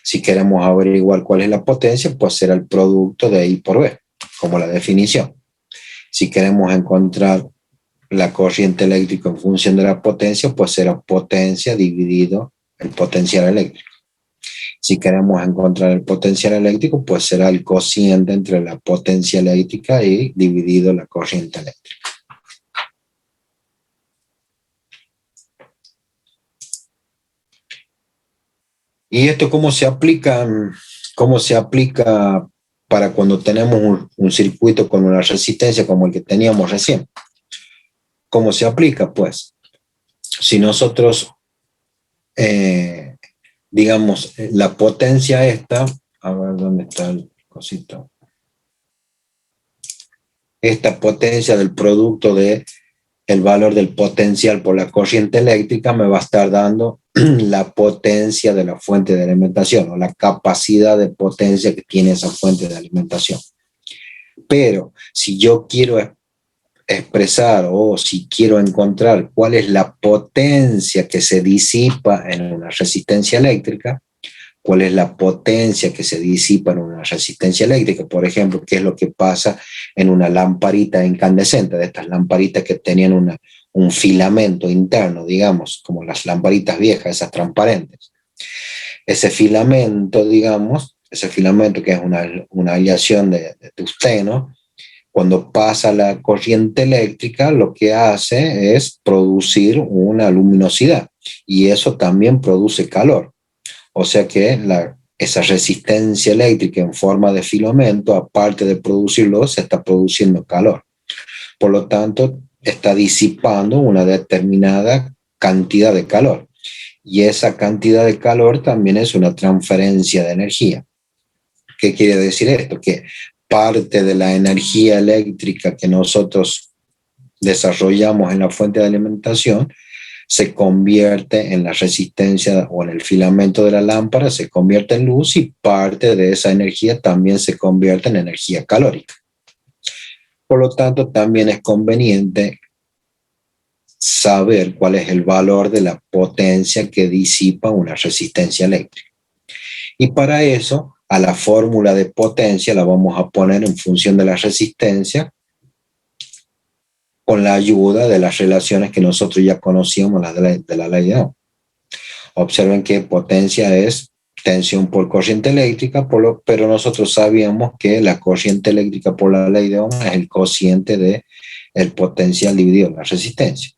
Si queremos averiguar cuál es la potencia, pues será el producto de I por B, como la definición. Si queremos encontrar la corriente eléctrica en función de la potencia, pues será potencia dividido el potencial eléctrico. Si queremos encontrar el potencial eléctrico, pues será el cociente entre la potencia eléctrica y dividido la corriente eléctrica. ¿Y esto cómo se aplica para cuando tenemos un circuito con una resistencia como el que teníamos recién? ¿Cómo se aplica? Pues, si nosotros, digamos, la potencia esta, a ver dónde está el cosito, esta potencia del producto de el valor del potencial por la corriente eléctrica me va a estar dando la potencia de la fuente de alimentación, o la capacidad de potencia que tiene esa fuente de alimentación. Pero si yo quiero expresar o si quiero encontrar cuál es la potencia que se disipa en una resistencia eléctrica, cuál es la potencia que se disipa en una resistencia eléctrica, por ejemplo, qué es lo que pasa en una lamparita incandescente, de estas lamparitas que tenían un filamento interno, digamos, como las lamparitas viejas, esas transparentes. Ese filamento, digamos, ese filamento que es una aleación de tungsteno, cuando pasa la corriente eléctrica, lo que hace es producir una luminosidad y eso también produce calor. O sea que esa resistencia eléctrica en forma de filamento, aparte de producirlo, se está produciendo calor. Por lo tanto, está disipando una determinada cantidad de calor. Y esa cantidad de calor también es una transferencia de energía. ¿Qué quiere decir esto? Que parte de la energía eléctrica que nosotros desarrollamos en la fuente de alimentación se convierte en la resistencia o en el filamento de la lámpara, se convierte en luz y parte de esa energía también se convierte en energía calórica. Por lo tanto, también es conveniente saber cuál es el valor de la potencia que disipa una resistencia eléctrica. Y para eso, a la fórmula de potencia la vamos a poner en función de la resistencia con la ayuda de las relaciones que nosotros ya conocíamos de la ley de Ohm. Observen que potencia es tensión por corriente eléctrica, pero nosotros sabíamos que la corriente eléctrica por la ley de Ohm es el cociente del potencial dividido en la resistencia.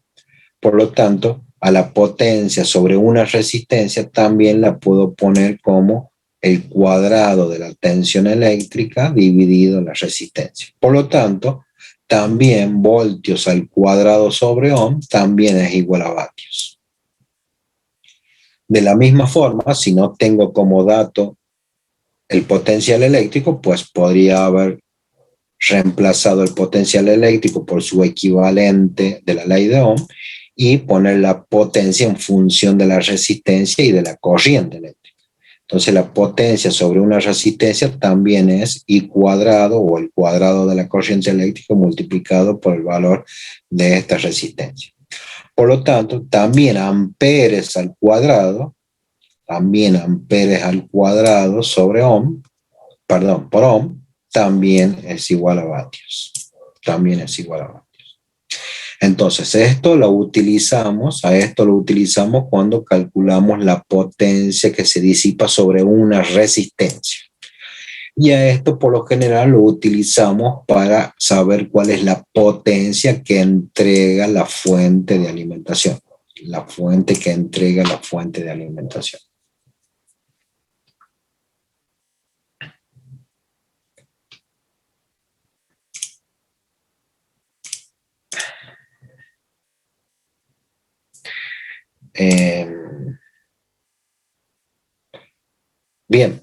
Por lo tanto, a la potencia sobre una resistencia también la puedo poner como el cuadrado de la tensión eléctrica dividido en la resistencia. Por lo tanto, también voltios al cuadrado sobre ohm también es igual a vatios. De la misma forma, si no tengo como dato el potencial eléctrico, pues podría haber reemplazado el potencial eléctrico por su equivalente de la ley de Ohm y poner la potencia en función de la resistencia y de la corriente eléctrica. Entonces la potencia sobre una resistencia también es I cuadrado o el cuadrado de la corriente eléctrica multiplicado por el valor de esta resistencia. Por lo tanto, también amperes al cuadrado sobre ohm, por ohm, también es igual a vatios. También es igual a vatios. Entonces, a esto lo utilizamos cuando calculamos la potencia que se disipa sobre una resistencia. Y a esto, por lo general, lo utilizamos para saber cuál es la potencia que entrega la fuente de alimentación. La fuente que entrega la fuente de alimentación. Bien,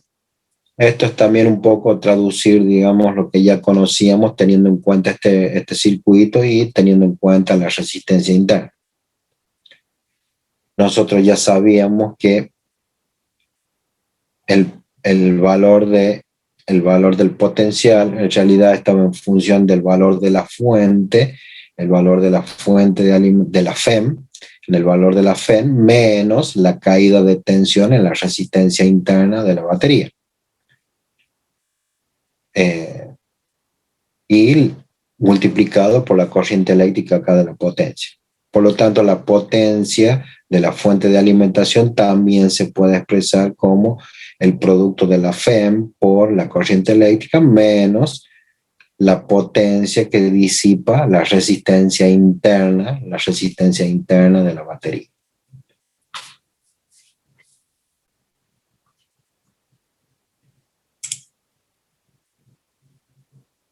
esto es también un poco traducir, digamos, lo que ya conocíamos teniendo en cuenta este circuito y teniendo en cuenta la resistencia interna. Nosotros ya sabíamos que el valor del potencial en realidad estaba en función del valor de la fuente, el valor de la fuente de la FEM, el valor de la FEM menos la caída de tensión en la resistencia interna de la batería. Y multiplicado por la corriente eléctrica acá de la potencia. Por lo tanto, la potencia de la fuente de alimentación también se puede expresar como el producto de la FEM por la corriente eléctrica menos la potencia que disipa la resistencia interna de la batería.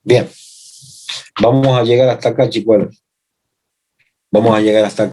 Bien, vamos a llegar hasta acá, chicos. Vamos a llegar hasta acá.